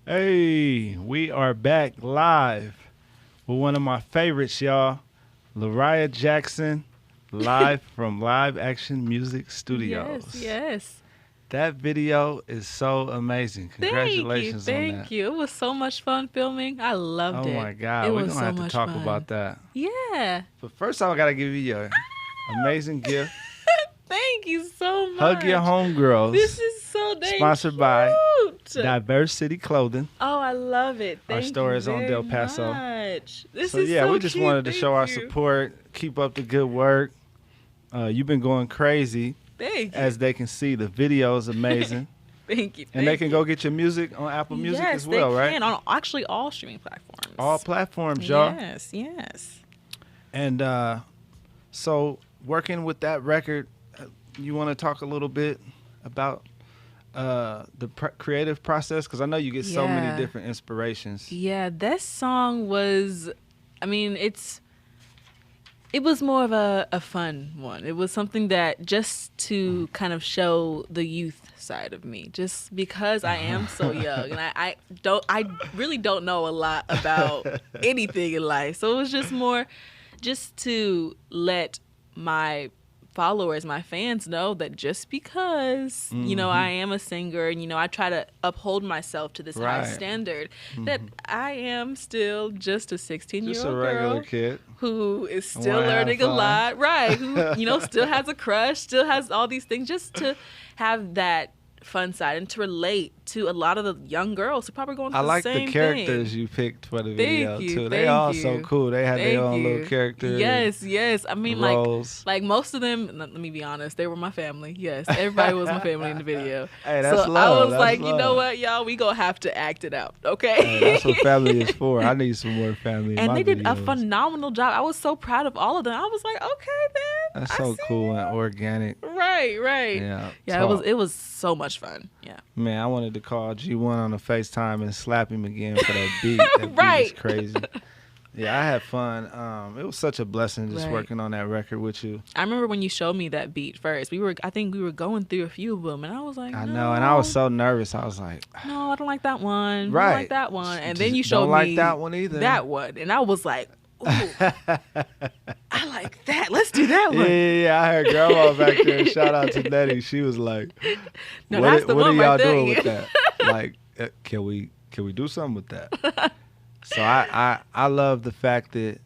Speaker 3: Hey, we are back live with one of my favorites, y'all. Larriah Jackson, live from Live Action Music Studios.
Speaker 4: Yes.
Speaker 3: That video is so amazing. Congratulations on that.
Speaker 4: Thank you. It was so much fun filming. I loved it.
Speaker 3: Oh my God,
Speaker 4: It
Speaker 3: we're
Speaker 4: was
Speaker 3: gonna
Speaker 4: so
Speaker 3: have to
Speaker 4: much
Speaker 3: talk
Speaker 4: fun.
Speaker 3: about that.
Speaker 4: Yeah.
Speaker 3: But first, I gotta give you your amazing gift.
Speaker 4: Thank you so much.
Speaker 3: Hug your homegirls.
Speaker 4: This is so dang
Speaker 3: Sponsored by
Speaker 4: cute.
Speaker 3: Diversity Clothing.
Speaker 4: Oh, I love it.
Speaker 3: Our
Speaker 4: Thank
Speaker 3: store
Speaker 4: you
Speaker 3: is on
Speaker 4: very
Speaker 3: Del Paso.
Speaker 4: much. This
Speaker 3: So
Speaker 4: is
Speaker 3: yeah,
Speaker 4: so
Speaker 3: we just
Speaker 4: cute.
Speaker 3: wanted to
Speaker 4: Thank
Speaker 3: show our
Speaker 4: you.
Speaker 3: support. Keep up the good work. You've been going crazy.
Speaker 4: Thank you.
Speaker 3: As they can see, the video is amazing.
Speaker 4: Thank you.
Speaker 3: And they can go get your music on Apple Music
Speaker 4: yes,
Speaker 3: as well,
Speaker 4: they
Speaker 3: right?
Speaker 4: can, on actually all streaming platforms.
Speaker 3: All platforms, y'all.
Speaker 4: Yes.
Speaker 3: And so working with that record, you want to talk a little bit about the creative process? Because I know you get so many
Speaker 4: Yeah.
Speaker 3: different inspirations.
Speaker 4: Yeah, this song was, it was more of a fun one. It was something that just to kind of show the youth side of me, just because I am so young and I really don't know a lot about anything in life. So it was just more just to let my followers, my fans know that just because, I am a singer and, I try to uphold myself to this high
Speaker 3: Right.
Speaker 4: standard, that I am still just a 16-year-old
Speaker 3: Just a regular
Speaker 4: girl
Speaker 3: kid.
Speaker 4: who is still
Speaker 3: Wanna have
Speaker 4: learning a
Speaker 3: fun.
Speaker 4: lot, right? Who, still has a crush, still has all these things, just to have that fun side and to relate to a lot of the young girls who probably going through
Speaker 3: I
Speaker 4: the
Speaker 3: like
Speaker 4: same
Speaker 3: the characters
Speaker 4: thing.
Speaker 3: you picked for the
Speaker 4: Thank
Speaker 3: video
Speaker 4: you,
Speaker 3: too. They
Speaker 4: thank
Speaker 3: all so
Speaker 4: you.
Speaker 3: cool. They had their
Speaker 4: Thank
Speaker 3: own
Speaker 4: you.
Speaker 3: little character.
Speaker 4: Yes. I mean,
Speaker 3: roles.
Speaker 4: like most of them. Let me be honest. They were my family. Yes, everybody was my family in the video.
Speaker 3: Hey, that's
Speaker 4: so
Speaker 3: love.
Speaker 4: I was
Speaker 3: That's
Speaker 4: like, you know
Speaker 3: love.
Speaker 4: what, y'all, we gonna have to act it out, okay?
Speaker 3: Hey, that's what family is for. I need some more family in
Speaker 4: And
Speaker 3: my
Speaker 4: they did a
Speaker 3: videos.
Speaker 4: phenomenal job. I was so proud of all of them. I was like, okay, then.
Speaker 3: That's
Speaker 4: I
Speaker 3: so
Speaker 4: see
Speaker 3: cool
Speaker 4: you.
Speaker 3: and organic.
Speaker 4: Right.
Speaker 3: Yeah.
Speaker 4: Yeah,
Speaker 3: talk.
Speaker 4: it was so much fun. Yeah.
Speaker 3: Man, I wanted to call G-1 on the FaceTime and slap him again for that beat. That beat is
Speaker 4: Right.
Speaker 3: crazy. Yeah, I had fun. It was such a blessing just
Speaker 4: Right.
Speaker 3: working on that record with you.
Speaker 4: I remember when you showed me that beat first. I think we were going through a few of them, and I was like,
Speaker 3: I
Speaker 4: no,
Speaker 3: know, and I was so nervous. I was like,
Speaker 4: no, I don't like that one. I
Speaker 3: Right.
Speaker 4: don't like that one. And then
Speaker 3: Just
Speaker 4: you showed
Speaker 3: don't like
Speaker 4: me
Speaker 3: that one either.
Speaker 4: That one, and I was like, ooh, I like that. Let's do that one.
Speaker 3: yeah, I heard Grandma back there. Shout out to Nettie. She was like,
Speaker 4: No,
Speaker 3: what,
Speaker 4: that's the
Speaker 3: what are
Speaker 4: one
Speaker 3: y'all
Speaker 4: right there.
Speaker 3: doing with that? Like, can we do something with that? So I love the fact that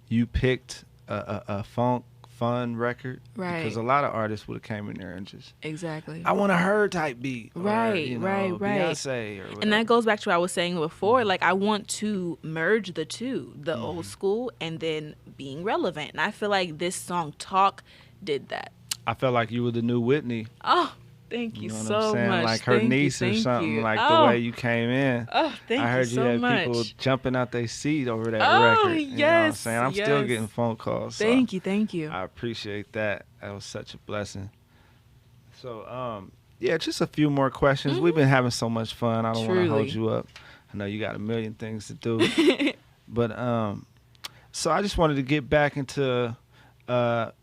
Speaker 3: you picked a fun record,
Speaker 4: Right.
Speaker 3: Because a lot of artists would have came in there and just,
Speaker 4: Exactly.
Speaker 3: I want a her type beat, or,
Speaker 4: Right,
Speaker 3: you know,
Speaker 4: right.
Speaker 3: Beyonce, or whatever.
Speaker 4: And that goes back to what I was saying before. Like, I want to merge the two, the old school and then being relevant. And I feel like this song, Talk, did that.
Speaker 3: I felt like you were the new Whitney.
Speaker 4: Oh, thank you,
Speaker 3: You know what
Speaker 4: so
Speaker 3: I'm saying?
Speaker 4: much.
Speaker 3: Like her
Speaker 4: Thank
Speaker 3: niece
Speaker 4: you,
Speaker 3: or
Speaker 4: thank
Speaker 3: something,
Speaker 4: you.
Speaker 3: like
Speaker 4: Oh,
Speaker 3: the way you came in.
Speaker 4: Oh, thank
Speaker 3: I heard
Speaker 4: you so
Speaker 3: had
Speaker 4: much.
Speaker 3: people jumping out their seat over that
Speaker 4: Oh,
Speaker 3: record. You know what I'm
Speaker 4: yes,
Speaker 3: saying? I'm still
Speaker 4: yes.
Speaker 3: getting phone calls. So
Speaker 4: Thank you.
Speaker 3: I appreciate that. That was such a blessing. So, yeah, just a few more questions. We've been having so much fun. I don't want to hold
Speaker 4: Truly.
Speaker 3: you up. I know you got a million things to do. But so I just wanted to get back into,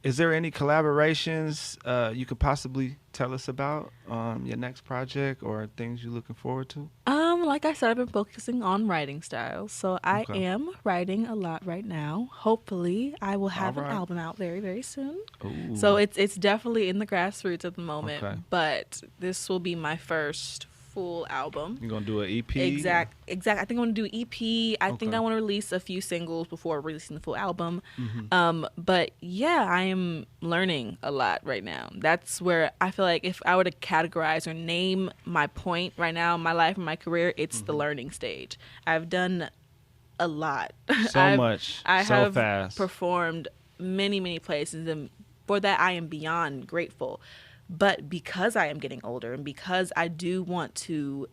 Speaker 3: is there any collaborations you could possibly tell us about your next project or things you're looking forward to?
Speaker 4: Like I said, I've been focusing on writing styles. So I
Speaker 3: Okay.
Speaker 4: am writing a lot right now. Hopefully, I will have
Speaker 3: All right.
Speaker 4: an album out very, very soon.
Speaker 3: Ooh.
Speaker 4: So it's definitely in the grassroots at the moment.
Speaker 3: Okay.
Speaker 4: But this will be my first full album.
Speaker 3: You're going to do an EP?
Speaker 4: Exact. I think I want to do EP. I think
Speaker 3: Okay.
Speaker 4: I want to release a few singles before releasing the full album.
Speaker 3: Mm-hmm.
Speaker 4: But yeah, I am learning a lot right now. That's where I feel like if I were to categorize or name my point right now in my life and my career, it's the learning stage. I've done a lot.
Speaker 3: So much,
Speaker 4: I
Speaker 3: so
Speaker 4: have
Speaker 3: fast.
Speaker 4: performed many places, and for that I am beyond grateful. But because I am getting older and because I do want to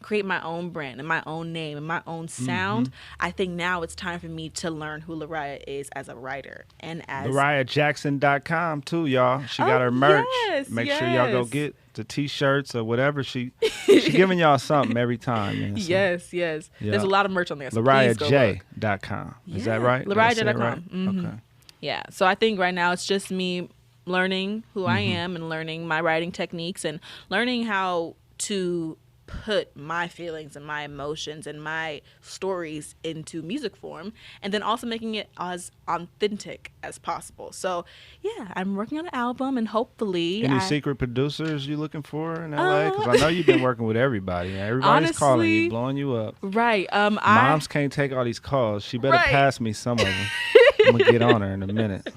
Speaker 4: create my own brand and my own name and my own sound, I think now it's time for me to learn who Larriah is as a writer and as
Speaker 3: LarriahJackson.com too, y'all. She got
Speaker 4: Oh,
Speaker 3: her merch.
Speaker 4: yes,
Speaker 3: Make sure y'all go
Speaker 4: yes.
Speaker 3: get the t-shirts or whatever. She giving y'all something every time. Man. So,
Speaker 4: yes.
Speaker 3: Yeah.
Speaker 4: There's a lot of merch on there. So please go look.
Speaker 3: LarriahJ.com. Is that
Speaker 4: Yeah,
Speaker 3: right? Did I say it
Speaker 4: LarriahJ.com.
Speaker 3: right?
Speaker 4: Mhm.
Speaker 3: Okay.
Speaker 4: Yeah. So I think right now it's just me learning who I am and learning my writing techniques and learning how to put my feelings and my emotions and my stories into music form, and then also making it as authentic as possible. So yeah, I'm working on an album, and hopefully
Speaker 3: Any secret producers you looking for in LA? Because I know you've been working with everybody. Everybody's
Speaker 4: honestly,
Speaker 3: calling you, blowing you up.
Speaker 4: Right.
Speaker 3: Moms can't take all these calls. She better pass me some of them. I'm gonna get on her in a minute.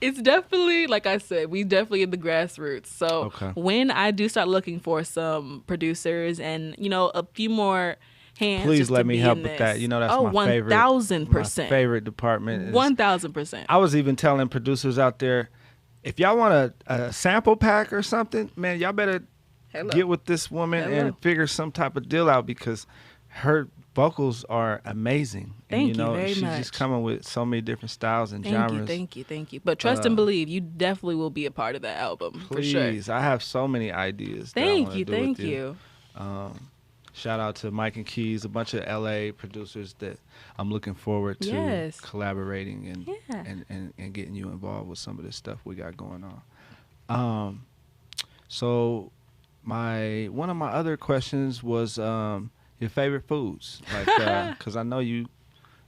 Speaker 4: It's definitely, like I said, we definitely in the grassroots. So when I do start looking for some producers and, you know, a few more hands,
Speaker 3: please
Speaker 4: just
Speaker 3: let
Speaker 4: to
Speaker 3: me
Speaker 4: be
Speaker 3: help
Speaker 4: in
Speaker 3: with
Speaker 4: this.
Speaker 3: that. You know, that's my favorite.
Speaker 4: 1,000%.
Speaker 3: My favorite department.
Speaker 4: 1,000%.
Speaker 3: I was even telling producers out there, if y'all want a sample pack or something, man, y'all better get with this woman and figure some type of deal out, because her vocals are amazing.
Speaker 4: Thank
Speaker 3: and, you know,
Speaker 4: very
Speaker 3: she's
Speaker 4: much.
Speaker 3: just coming with so many different styles and genres.
Speaker 4: Thank you. But trust and believe, you definitely will be a part of that album,
Speaker 3: please,
Speaker 4: for sure.
Speaker 3: I have so many ideas.
Speaker 4: Thank you.
Speaker 3: Shout out to Mike and Keys, a bunch of LA producers that I'm looking forward to collaborating and getting you involved with some of this stuff we got going on. So one of my other questions was your favorite foods, like because I know you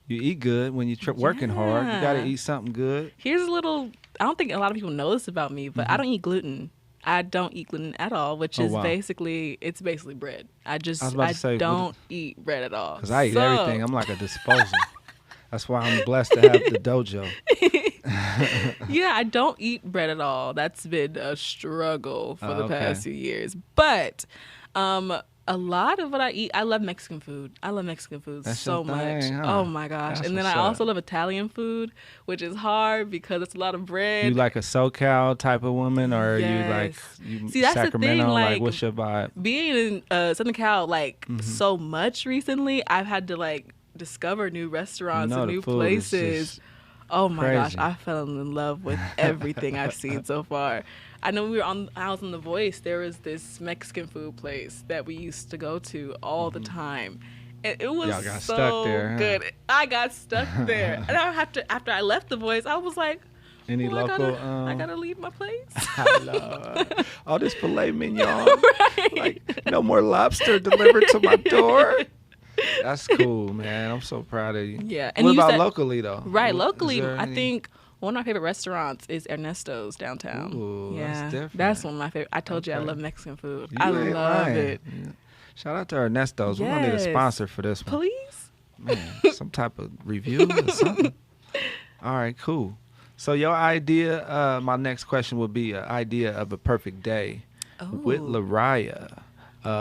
Speaker 3: eat good when you're working hard. You got to eat something good.
Speaker 4: Here's a little. I don't think a lot of people know this about me, but I don't eat gluten. I don't eat gluten at all, which is basically bread. I don't eat bread at all.
Speaker 3: Because I eat everything. I'm like a disposal. That's why I'm blessed to have the dojo.
Speaker 4: Yeah, I don't eat bread at all. That's been a struggle for the past few years. But a lot of what I eat, I love Mexican food. I love Mexican food so much. Huh? Oh my gosh. And then I also love Italian food, which is hard because it's a lot of bread.
Speaker 3: You like a SoCal type of woman, or are you like
Speaker 4: that's
Speaker 3: Sacramento?
Speaker 4: The thing,
Speaker 3: like what's your vibe?
Speaker 4: Being in Southern Cal so much recently, I've had to like discover new restaurants and new places. Oh my gosh, I fell in love with everything I've seen so far. I know I was on The Voice. There was this Mexican food place that we used to go to all the time. And it was so good. Huh? I got stuck there. And after I left The Voice, I was like,
Speaker 3: local?
Speaker 4: I gotta leave my place.
Speaker 3: I love all this filet mignon. Like, no more lobster delivered to my door. That's cool, man. I'm so proud of you.
Speaker 4: Yeah.
Speaker 3: And what about locally, though?
Speaker 4: Right, locally, I think one of my favorite restaurants is Ernesto's downtown.
Speaker 3: Ooh, that's different.
Speaker 4: That's one of my favorite. I told you I love Mexican food. I love it. Yeah.
Speaker 3: Shout out to Ernesto's. We're going to need a sponsor for this one.
Speaker 4: Please?
Speaker 3: Man, some type of review or something. All right, cool. So your idea, my next question would be an idea of a perfect day with Larriah.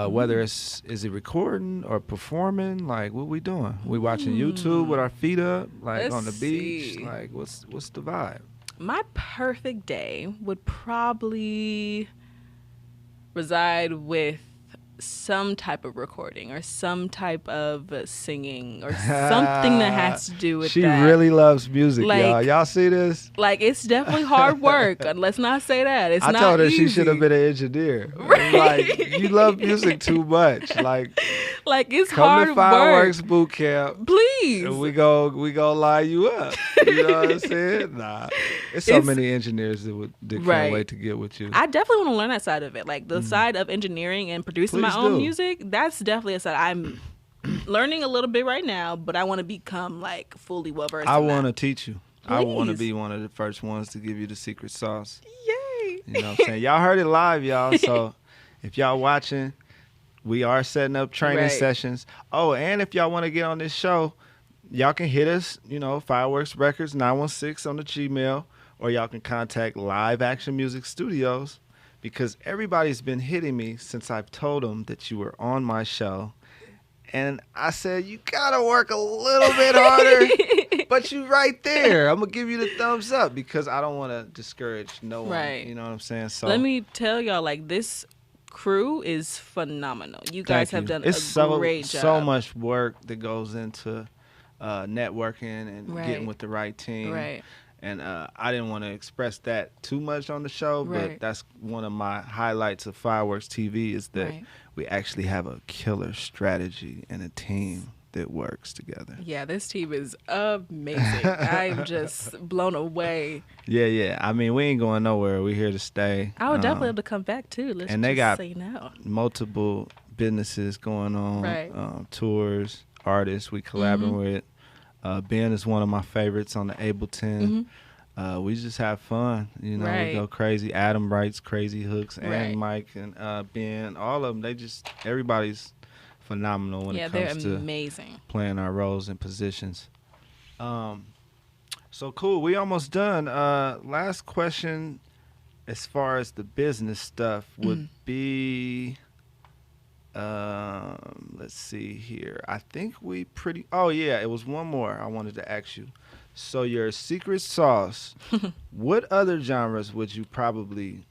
Speaker 3: Whether is it recording or performing, like what we doing? We watching YouTube with our feet up, like on the beach. Like what's the vibe?
Speaker 4: My perfect day would probably reside with some type of recording or some type of singing or something that has to do with
Speaker 3: she
Speaker 4: that.
Speaker 3: Really loves music, y'all. Y'all see this?
Speaker 4: Like, it's definitely hard work. Let's not say that. It's not easy. I told her
Speaker 3: she should have been an engineer. Right. Like, you love music too much. Like it's
Speaker 6: hard
Speaker 3: work. Come to Fireworks boot camp.
Speaker 4: Please.
Speaker 3: And we go line you up. You know what I'm saying? Nah. It's so many engineers that can't wait to get with you.
Speaker 4: I definitely want to learn that side of it. Like the side of engineering and producing my own music. That's definitely a side I'm learning a little bit right now, but I want to become like fully well versed.
Speaker 3: I want to teach you. Please. I want to be one of the first ones to give you the secret sauce.
Speaker 4: Yay.
Speaker 3: You know what I'm saying? Y'all heard it live, y'all. So if y'all watching, we are setting up training sessions. Oh, and if y'all want to get on this show, y'all can hit us, Fireworks Records 916 on the Gmail, or y'all can contact Live Action Music Studios, because everybody's been hitting me since I've told them that you were on my show. And I said, you got to work a little bit harder, but you right there. I'm going to give you the thumbs up because I don't want to discourage no one.
Speaker 4: Right.
Speaker 3: You know what I'm saying? So
Speaker 4: let me tell y'all, like, this crew is phenomenal. You guys have done a great job.
Speaker 3: So much work that goes into networking and getting with the right team.
Speaker 4: Right.
Speaker 3: And I didn't want to express that too much on the show, but that's one of my highlights of Fireworks TV is that we actually have a killer strategy and a team that works together.
Speaker 4: Yeah, this team is amazing. I'm just blown away.
Speaker 3: Yeah. I mean, we ain't going nowhere. We're here to stay.
Speaker 4: I would definitely have to come back too. Let's
Speaker 3: and they got
Speaker 4: say no.
Speaker 3: multiple businesses going on,
Speaker 4: Right.
Speaker 3: Tours, artists we collabing with. Ben is one of my favorites on the Ableton. We just have fun, you know.
Speaker 4: Right.
Speaker 3: We go crazy. Adam writes crazy hooks, and
Speaker 4: Right.
Speaker 3: Mike and Ben, all of them. Everybody's phenomenal when it comes
Speaker 4: they're
Speaker 3: to
Speaker 4: amazing.
Speaker 3: playing our roles and positions. So cool. We almost done. Last question, as far as the business stuff, would be. Let's see here. I think we pretty. Oh yeah, it was one more I wanted to ask you. So your secret sauce. What other genres would you probably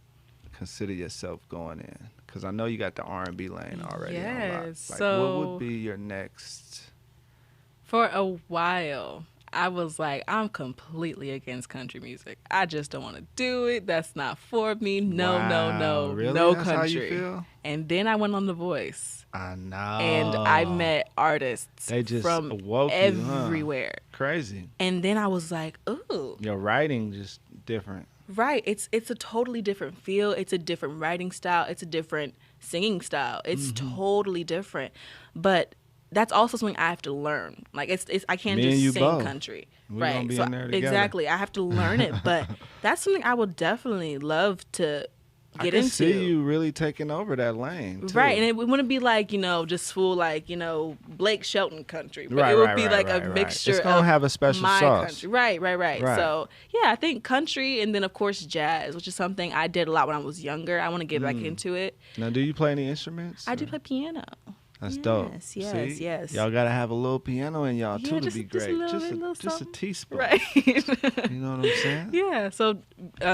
Speaker 3: consider yourself going in? Because I know you got the R&B lane already.
Speaker 4: Yes.
Speaker 3: Like,
Speaker 4: So
Speaker 3: what would be your next?
Speaker 4: for a while, I was like, I'm completely against country music. I just don't want to do it. That's not for me. No,
Speaker 3: Wow, really?
Speaker 4: no
Speaker 3: That's how you
Speaker 4: country.
Speaker 3: feel?
Speaker 4: And then I went on The Voice.
Speaker 3: I know.
Speaker 4: And I met artists
Speaker 3: They just
Speaker 4: from
Speaker 3: awoke you, huh?
Speaker 4: everywhere.
Speaker 3: Crazy.
Speaker 4: And then I was like, ooh,
Speaker 3: Your writing just different.
Speaker 4: right. It's a totally different feel. It's a different writing style. It's a different singing style. It's totally different. But that's also something I have to learn. Like it's I can't
Speaker 3: Me and you
Speaker 4: just sing
Speaker 3: both.
Speaker 4: country.
Speaker 3: We
Speaker 4: right.
Speaker 3: gonna be in there together.
Speaker 4: Exactly. I have to learn it. But that's something I would definitely love to
Speaker 3: I
Speaker 4: get
Speaker 3: can
Speaker 4: into.
Speaker 3: see you really taking over that lane, too.
Speaker 4: Right, and it wouldn't be like, just full like, Blake Shelton country, but
Speaker 3: Right,
Speaker 4: it would
Speaker 3: right,
Speaker 4: be
Speaker 3: right,
Speaker 4: like
Speaker 3: right,
Speaker 4: a
Speaker 3: right.
Speaker 4: mixture
Speaker 3: It's gonna
Speaker 4: of
Speaker 3: have a special
Speaker 4: my
Speaker 3: sauce.
Speaker 4: country. Right.
Speaker 3: Right.
Speaker 4: So, yeah, I think country and then, of course, jazz, which is something I did a lot when I was younger. I want to get back into it.
Speaker 3: Now, do you play any instruments?
Speaker 4: I do play piano.
Speaker 3: That's dope.
Speaker 4: Yes.
Speaker 3: See? Y'all gotta have a little piano in y'all
Speaker 4: Yeah,
Speaker 3: too
Speaker 4: just-
Speaker 3: to be
Speaker 4: just a
Speaker 3: great.
Speaker 4: little
Speaker 3: Just a
Speaker 4: something.
Speaker 3: teaspoon.
Speaker 4: Right.
Speaker 3: You know what I'm saying?
Speaker 4: Yeah, so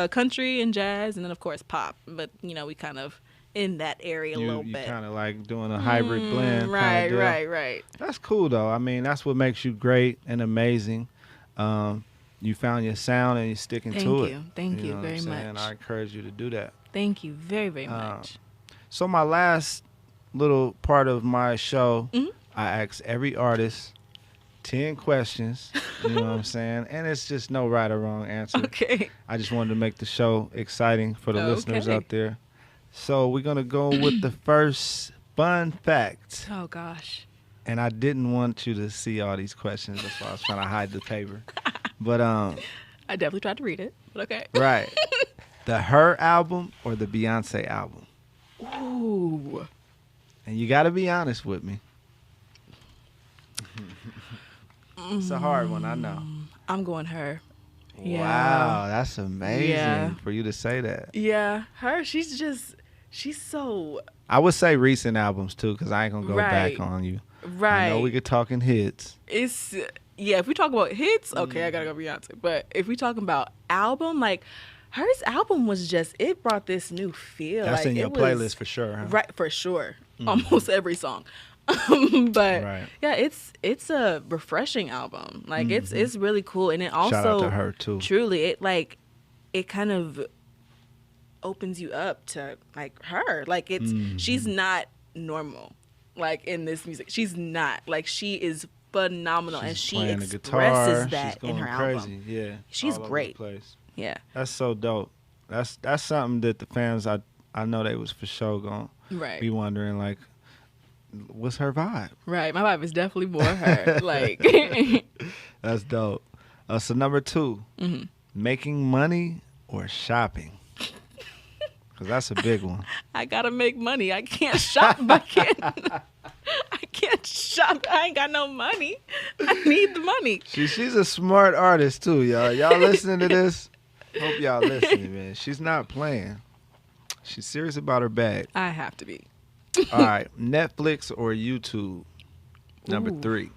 Speaker 4: country and jazz and then, of course, pop. But, we kind of in that area a little
Speaker 3: You
Speaker 4: bit.
Speaker 3: kind of like doing a hybrid blend.
Speaker 4: Right,
Speaker 3: kinda deal.
Speaker 4: right.
Speaker 3: That's cool though. I mean, that's what makes you great and amazing. You found your sound and you're sticking
Speaker 4: Thank
Speaker 3: to
Speaker 4: you.
Speaker 3: it.
Speaker 4: Thank you
Speaker 3: know what
Speaker 4: very
Speaker 3: I'm saying?
Speaker 4: much.
Speaker 3: I encourage you to do that.
Speaker 4: Thank you very, very much.
Speaker 3: So my last little part of my show,
Speaker 4: Mm-hmm.
Speaker 3: I ask every artist 10 questions. You know what I'm saying? And it's just no right or wrong answer.
Speaker 4: Okay.
Speaker 3: I just wanted to make the show exciting for the listeners
Speaker 4: Okay.
Speaker 3: out there. So we're going to go with the first fun fact.
Speaker 4: Oh, gosh.
Speaker 3: And I didn't want you to see all these questions. That's why I was trying to hide the paper. But,
Speaker 4: I definitely tried to read it, but okay.
Speaker 3: right. The Her album or the Beyonce album?
Speaker 4: Ooh.
Speaker 3: And you got to be honest with me. It's a hard one, I know.
Speaker 4: I'm going her. Yeah.
Speaker 3: Wow, that's amazing
Speaker 4: Yeah.
Speaker 3: for you to say that.
Speaker 4: Yeah, her, she's so,
Speaker 3: I would say recent albums too, because I ain't going to go
Speaker 4: Right.
Speaker 3: back on you.
Speaker 4: right.
Speaker 3: I know we could talk in hits.
Speaker 4: If we talk about hits, okay, I gotta go Beyonce. But if we talking about album, like, hers album was just, it brought this new feel.
Speaker 3: That's
Speaker 4: like,
Speaker 3: in your
Speaker 4: it was-
Speaker 3: playlist for sure, huh?
Speaker 4: Right, for sure. Almost every song. But
Speaker 3: Right.
Speaker 4: yeah, it's a refreshing album. Like it's really cool, and it also
Speaker 3: Shout out to her too.
Speaker 4: truly it kind of opens you up to like her. Like she's not normal. Like in this music, she's not. Like she is phenomenal, and
Speaker 3: She's
Speaker 4: she
Speaker 3: playing the
Speaker 4: expresses
Speaker 3: guitar.
Speaker 4: that
Speaker 3: She's going
Speaker 4: in her
Speaker 3: crazy.
Speaker 4: album.
Speaker 3: Yeah,
Speaker 4: She's
Speaker 3: all over the
Speaker 4: great.
Speaker 3: place.
Speaker 4: Yeah,
Speaker 3: That's so dope. That's something that the fans I know they was for sure gonna
Speaker 4: right.
Speaker 3: be wondering like, what's her vibe?
Speaker 4: Right, my vibe is definitely more her. Like,
Speaker 3: That's dope. So number 2,
Speaker 4: Mm-hmm.
Speaker 3: making money or shopping? Because that's a big one.
Speaker 4: I gotta make money. I can't shop. I can't shop. I ain't got no money. I need the money.
Speaker 3: She's a smart artist too, y'all. Y'all listening to this? Hope y'all listening, man. She's not playing. She's serious about her bag.
Speaker 4: I have to be.
Speaker 3: All right, Netflix or YouTube? Number
Speaker 4: Ooh.
Speaker 3: 3.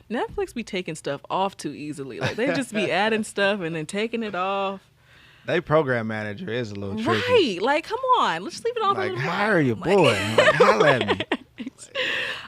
Speaker 4: Netflix be taking stuff off too easily. Like they just be adding stuff and then taking it off.
Speaker 3: They program manager is a little tricky.
Speaker 4: Right. Like, come on. Let's leave it off a
Speaker 3: Like,
Speaker 4: little
Speaker 3: hire
Speaker 4: while.
Speaker 3: your
Speaker 4: Like-
Speaker 3: boy. Like, holla at me.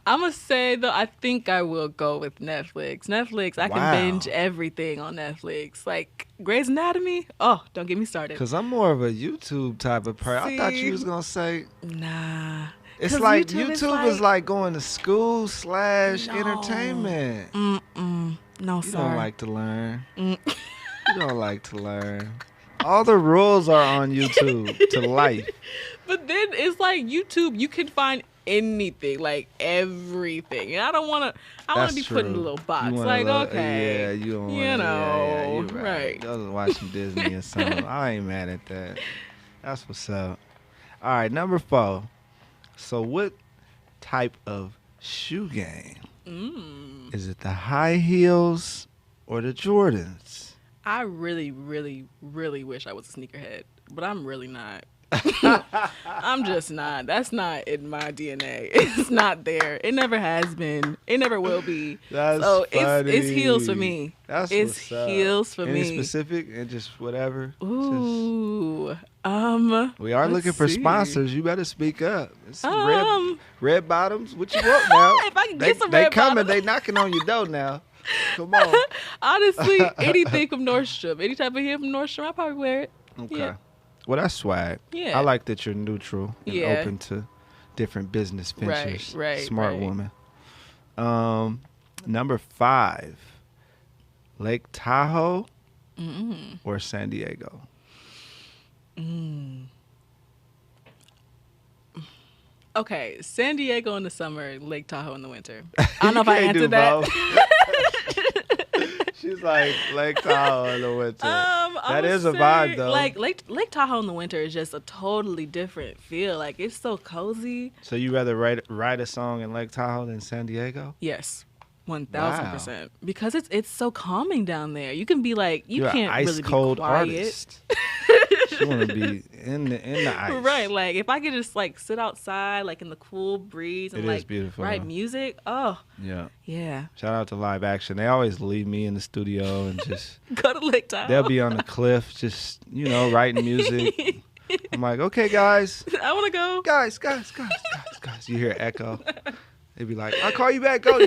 Speaker 4: I'm going to say, though, I think I will go with Netflix. Netflix, I
Speaker 3: Wow.
Speaker 4: can binge everything on Netflix. Like, Grey's Anatomy? Oh, don't get me started.
Speaker 3: Because I'm more of a YouTube type of person. I thought
Speaker 4: See?
Speaker 3: you was going to say,
Speaker 4: Nah.
Speaker 3: it's
Speaker 4: 'Cause
Speaker 3: like
Speaker 4: YouTube
Speaker 3: is like going to school /
Speaker 4: No.
Speaker 3: entertainment.
Speaker 4: No,
Speaker 3: You
Speaker 4: sir.
Speaker 3: don't like to learn. You don't like to learn. All the rules are on YouTube to life.
Speaker 4: But then it's like YouTube, you can find anything, like everything. And I don't want to be put in a little box. Like, okay.
Speaker 3: Yeah, you don't want to.
Speaker 4: You know,
Speaker 3: yeah, you're
Speaker 4: right.
Speaker 3: Go watch some Disney or something. I ain't mad at that. That's what's up. All right, number 4. So what type of shoe game? Is it the high heels or the Jordans?
Speaker 4: I really, really, really wish I was a sneakerhead, but I'm really not. I'm just not. That's not in my DNA. It's not there. It never has been. It never will be.
Speaker 3: That's
Speaker 4: so
Speaker 3: funny.
Speaker 4: It's heels for me.
Speaker 3: That's
Speaker 4: it's
Speaker 3: what's up.
Speaker 4: heels for
Speaker 3: Any
Speaker 4: me.
Speaker 3: specific and just whatever.
Speaker 4: Ooh.
Speaker 3: We are looking for sponsors. You better speak up. It's red bottoms. What you want now?
Speaker 4: If I can get some red
Speaker 3: they coming.
Speaker 4: bottoms.
Speaker 3: They knocking on your door now. Come on.
Speaker 4: Honestly, anything from Nordstrom, any type of heel from Nordstrom, I'll probably wear it.
Speaker 3: Okay.
Speaker 4: Yeah.
Speaker 3: Well, that's swag.
Speaker 4: Yeah.
Speaker 3: I like that you're neutral and
Speaker 4: Yeah.
Speaker 3: open to different business ventures.
Speaker 4: Right,
Speaker 3: Smart
Speaker 4: right.
Speaker 3: woman. Number 5, Lake Tahoe or San Diego?
Speaker 4: Okay, San Diego in the summer, Lake Tahoe in the winter. I don't know if I
Speaker 3: can't do
Speaker 4: answered that.
Speaker 3: both. She's like Lake Tahoe in the winter. That is a
Speaker 4: say,
Speaker 3: vibe, though.
Speaker 4: Like Lake Tahoe in the winter is just a totally different feel. Like, it's so cozy.
Speaker 3: So you rather write a song in Lake Tahoe than San Diego?
Speaker 4: Yes, 1,000%. Because it's so calming down there. You can be like,
Speaker 3: You're
Speaker 4: can't
Speaker 3: an ice
Speaker 4: really
Speaker 3: cold
Speaker 4: be quiet.
Speaker 3: artist. You want to be in the ice.
Speaker 4: Right, like if I could just like sit outside, like in the cool breeze, and
Speaker 3: It is
Speaker 4: like
Speaker 3: beautiful,
Speaker 4: write
Speaker 3: huh?
Speaker 4: music. Oh,
Speaker 3: Yeah.
Speaker 4: yeah.
Speaker 3: Shout out to Live Action. They always leave me in the studio and just
Speaker 4: Go to Lake Tahoe.
Speaker 3: they'll be on the cliff, just writing music. I'm like, okay, guys,
Speaker 4: I want to go.
Speaker 3: guys. You hear echo. They be like, I'll call you back. Go.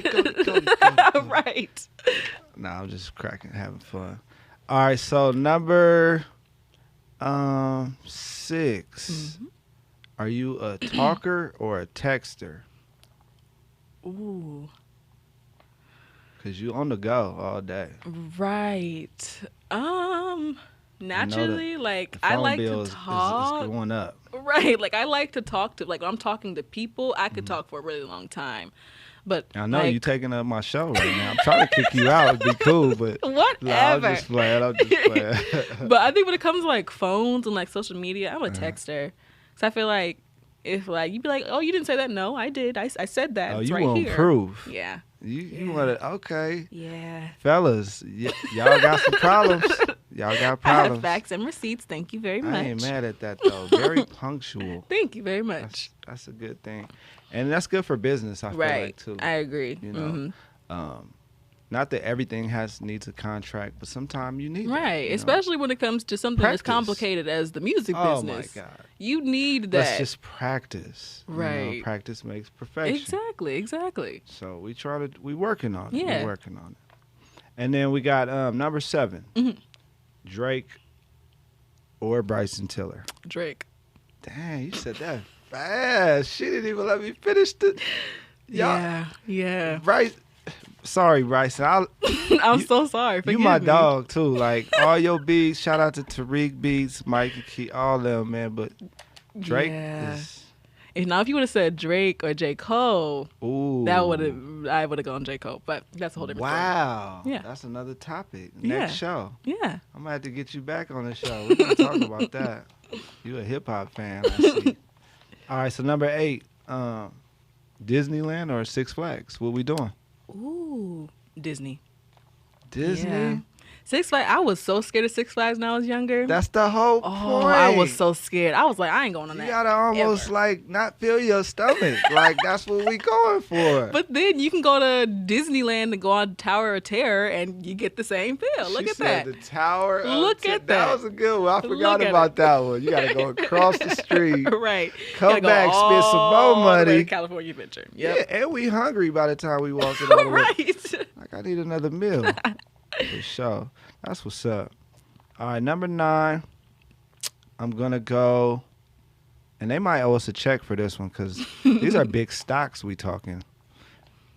Speaker 4: Right.
Speaker 3: Nah, I'm just cracking, having fun. All right, so number 6. Are you a talker or a texter?
Speaker 4: Ooh.
Speaker 3: Because you on the go all day.
Speaker 4: Right. Naturally, like
Speaker 3: The
Speaker 4: I
Speaker 3: phone
Speaker 4: like
Speaker 3: bill
Speaker 4: to
Speaker 3: is
Speaker 4: talk.
Speaker 3: going up.
Speaker 4: Right. Like I like to talk to. Like when I'm talking to people, I could talk for a really long time. But
Speaker 3: I know
Speaker 4: like,
Speaker 3: you taking up my show right now. I'm trying to kick you out. It'd be cool, but
Speaker 4: whatever.
Speaker 3: nah, I'm just playing.
Speaker 4: But I think when it comes to like phones and like social media, I'm a texter. So I feel like if like you'd be like, oh, you didn't say that. No, I did. I said that.
Speaker 3: Oh,
Speaker 4: It's
Speaker 3: you
Speaker 4: right
Speaker 3: want
Speaker 4: here.
Speaker 3: proof?
Speaker 4: Yeah.
Speaker 3: You want to? Okay,
Speaker 4: Yeah.
Speaker 3: fellas, y'all got some problems. Y'all got
Speaker 4: I have
Speaker 3: problems.
Speaker 4: facts and receipts. Thank you very much.
Speaker 3: I ain't mad at that though. Very punctual.
Speaker 4: Thank you very much.
Speaker 3: That's a good thing, and that's good for business. I feel
Speaker 4: Right.
Speaker 3: like too.
Speaker 4: I agree.
Speaker 3: You know, not that everything needs a contract, but sometimes you need it,
Speaker 4: Right.
Speaker 3: you know?
Speaker 4: Especially when it comes to something
Speaker 3: Practice.
Speaker 4: as complicated as the music
Speaker 3: Oh
Speaker 4: business.
Speaker 3: my God.
Speaker 4: You need that.
Speaker 3: Let's just practice. You know,
Speaker 4: Right.
Speaker 3: practice makes perfection.
Speaker 4: Exactly.
Speaker 3: So we working on it.
Speaker 4: Yeah.
Speaker 3: We're working on it. And then we got number 7, Drake or Bryson Tiller.
Speaker 4: Drake.
Speaker 3: Dang, you said that fast. She didn't even let me finish the.
Speaker 4: Yeah.
Speaker 3: Sorry, Bryson.
Speaker 4: I'm so sorry. Forgive
Speaker 3: You my
Speaker 4: me.
Speaker 3: dog too. Like all your beats. Shout out to Tariq Beats, Mikey Key, all them, man. But Drake
Speaker 4: Yeah.
Speaker 3: is.
Speaker 4: And now, if you would have said Drake or J. Cole,
Speaker 3: Ooh.
Speaker 4: I would have gone J. Cole. But that's a whole different
Speaker 3: Wow.
Speaker 4: Yeah.
Speaker 3: That's another topic.
Speaker 4: Yeah.
Speaker 3: Next show.
Speaker 4: story. Yeah.
Speaker 3: I'm gonna have to get you back on the show. We're gonna talk about that. You a hip hop fan, I see. All right, so number 8, Disneyland or Six Flags? What we doing?
Speaker 4: Ooh. Disney.
Speaker 3: Disney?
Speaker 4: Yeah. Six Flags. I was so scared of Six Flags when I was younger.
Speaker 3: That's the whole
Speaker 4: Oh,
Speaker 3: point.
Speaker 4: I was so scared. I was like, I ain't going on
Speaker 3: You
Speaker 4: that.
Speaker 3: gotta almost
Speaker 4: ever.
Speaker 3: like not feel your stomach. Like that's what we going for.
Speaker 4: But then you can go to Disneyland and go on Tower of Terror and you get the same feel. Look
Speaker 3: She
Speaker 4: at
Speaker 3: said
Speaker 4: that.
Speaker 3: The Tower.
Speaker 4: Look at
Speaker 3: That
Speaker 4: that.
Speaker 3: was a good one. I
Speaker 4: Look
Speaker 3: forgot
Speaker 4: at
Speaker 3: about
Speaker 4: it.
Speaker 3: that one. You gotta go across the street.
Speaker 4: Right.
Speaker 3: Come
Speaker 4: Gotta go
Speaker 3: back, spend some more
Speaker 4: all the way
Speaker 3: money.
Speaker 4: to California Adventure. Yep.
Speaker 3: Yeah, and we hungry by the time we walk in all the way.
Speaker 4: Right.
Speaker 3: Like I need another meal. For sure. That's what's up. All right, number 9. I'm gonna go, and they might owe us a check for this one because these are big stocks we talking.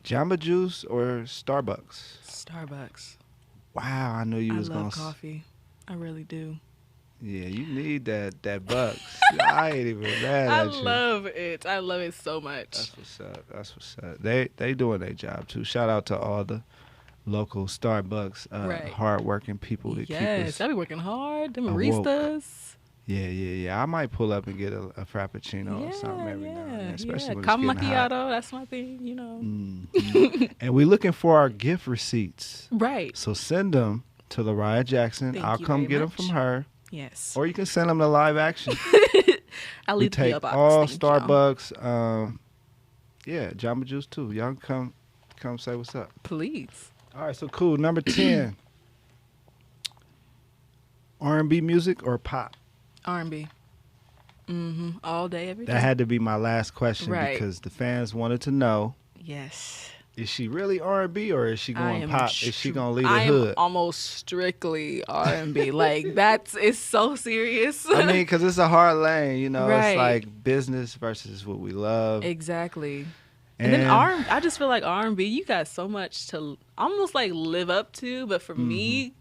Speaker 3: Jamba Juice or Starbucks?
Speaker 4: Starbucks.
Speaker 3: Wow, I knew you
Speaker 4: I
Speaker 3: was
Speaker 4: love
Speaker 3: gonna.
Speaker 4: coffee. I really do.
Speaker 3: Yeah, you need that bucks. I ain't even mad
Speaker 4: I
Speaker 3: at you.
Speaker 4: love it. I love it so much.
Speaker 3: That's what's up. They doing their job too. Shout out to all the local Starbucks
Speaker 4: Right.
Speaker 3: hard-working people that keep us.
Speaker 4: Yes, I be working hard. Them
Speaker 3: awoke.
Speaker 4: baristas.
Speaker 3: Yeah. I might pull up and get a frappuccino or something every now and then, especially when
Speaker 4: Caramel
Speaker 3: it's getting hot.
Speaker 4: macchiato. That's my thing. You know.
Speaker 3: Mhm. And we looking for our gift receipts.
Speaker 4: Right.
Speaker 3: So send them to Larriah Jackson.
Speaker 4: Thank
Speaker 3: I'll
Speaker 4: you
Speaker 3: come
Speaker 4: very
Speaker 3: get them
Speaker 4: much.
Speaker 3: from her.
Speaker 4: Yes.
Speaker 3: Or you can send them to Live Action.
Speaker 4: I'll
Speaker 3: We
Speaker 4: leave the
Speaker 3: take
Speaker 4: PO box.
Speaker 3: all
Speaker 4: Thank
Speaker 3: Starbucks. Yeah, Jamba Juice too. Y'all can come say what's up.
Speaker 4: y'all. Please.
Speaker 3: All right, so cool. Number 10. R&B music or pop?
Speaker 4: R&B. All day, every day.
Speaker 3: That had to be my last question
Speaker 4: Right.
Speaker 3: because the fans wanted to know,
Speaker 4: Yes.
Speaker 3: is she really R&B or is she
Speaker 4: I
Speaker 3: going
Speaker 4: am
Speaker 3: pop? Is she going to leave the
Speaker 4: I
Speaker 3: hood?
Speaker 4: am almost strictly R&B. Like it's so serious.
Speaker 3: I mean, because it's a hard lane, you know.
Speaker 4: Right.
Speaker 3: It's like business versus what we love.
Speaker 4: Exactly. And then I just feel like R&B, you got so much to almost like live up to. But for me,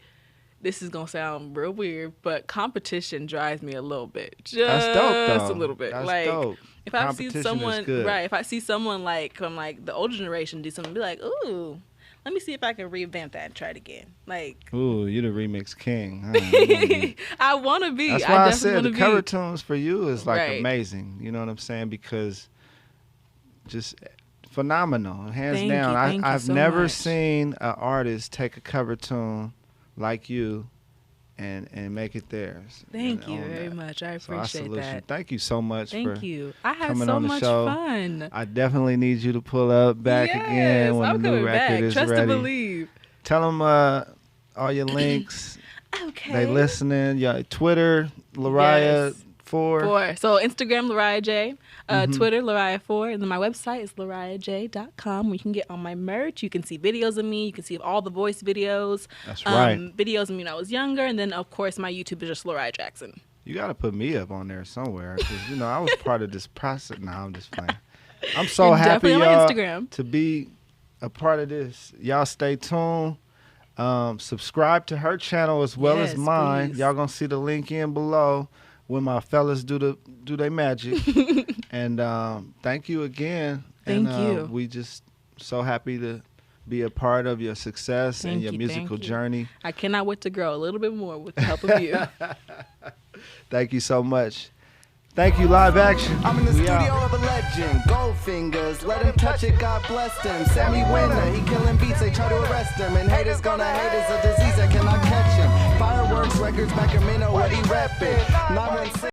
Speaker 4: this is gonna sound real weird, but competition drives me a little bit.
Speaker 3: That's dope, though.
Speaker 4: A little bit.
Speaker 3: That's
Speaker 4: like
Speaker 3: dope.
Speaker 4: if I see
Speaker 3: Competition is
Speaker 4: someone,
Speaker 3: good.
Speaker 4: right? If I see someone like from like the older generation do something, be like, ooh, let me see if I can revamp that and try it again. Like,
Speaker 3: Ooh, you the remix king. Huh?
Speaker 4: I want to be.
Speaker 3: That's
Speaker 4: I
Speaker 3: why I
Speaker 4: definitely
Speaker 3: said the
Speaker 4: wanna
Speaker 3: cover
Speaker 4: be.
Speaker 3: tunes for you is like
Speaker 4: Right.
Speaker 3: amazing. You know what I'm saying? Because just phenomenal, hands
Speaker 4: Thank
Speaker 3: down.
Speaker 4: you, thank you
Speaker 3: I've
Speaker 4: so
Speaker 3: never
Speaker 4: much.
Speaker 3: seen an artist take a cover tune like you and make it theirs.
Speaker 4: Thank
Speaker 3: and
Speaker 4: you
Speaker 3: own
Speaker 4: very
Speaker 3: that.
Speaker 4: much. I
Speaker 3: So I
Speaker 4: appreciate
Speaker 3: salute you.
Speaker 4: that.
Speaker 3: Thank you so much for
Speaker 4: Thank you. I had
Speaker 3: coming
Speaker 4: so
Speaker 3: on the
Speaker 4: much
Speaker 3: show.
Speaker 4: fun.
Speaker 3: I definitely need you to pull up back
Speaker 4: Yes,
Speaker 3: again when
Speaker 4: I'm
Speaker 3: the new
Speaker 4: coming
Speaker 3: record
Speaker 4: back.
Speaker 3: is
Speaker 4: Trust
Speaker 3: ready.
Speaker 4: to believe.
Speaker 3: Tell them all your links.
Speaker 4: Okay.
Speaker 3: They listening. Your Twitter, Larriah
Speaker 4: Yes.
Speaker 3: 4.
Speaker 4: 4. So Instagram, Larriah J.
Speaker 3: Mm-hmm.
Speaker 4: Twitter, Larriah 4. And then my website is larriahj.com where you can get all my merch. You can see videos of me. You can see all the voice videos.
Speaker 3: That's right.
Speaker 4: Videos of me when I was younger. And then, of course, my YouTube is just Larriah Jackson.
Speaker 3: You got to put me up on there somewhere because, you know, I was part of this process. No, I'm just playing. I'm so
Speaker 4: You're
Speaker 3: happy,
Speaker 4: definitely on my
Speaker 3: y'all,
Speaker 4: Instagram.
Speaker 3: to be a part of this. Y'all stay tuned. Subscribe to her channel as well as
Speaker 4: Yes,
Speaker 3: mine.
Speaker 4: please.
Speaker 3: Y'all going to see the link in below when my fellas do their magic. And thank you again.
Speaker 4: Thank
Speaker 3: and,
Speaker 4: you.
Speaker 3: We just so happy to be a part of your success and
Speaker 4: Thank
Speaker 3: your
Speaker 4: you,
Speaker 3: musical
Speaker 4: thank you.
Speaker 3: journey.
Speaker 4: I cannot wait to grow a little bit more with the help of you.
Speaker 3: Thank you so much. Thank you, Live Action.
Speaker 2: I'm in the
Speaker 3: We
Speaker 2: studio
Speaker 3: out.
Speaker 2: of a legend, Goldfingaz. Let him touch it, God bless him. Sammy Winner, he killing beats, they try to arrest him. And haters gonna hate is a disease that cannot catch him. Fireworks records, Sacramento, what he reppin'. 916.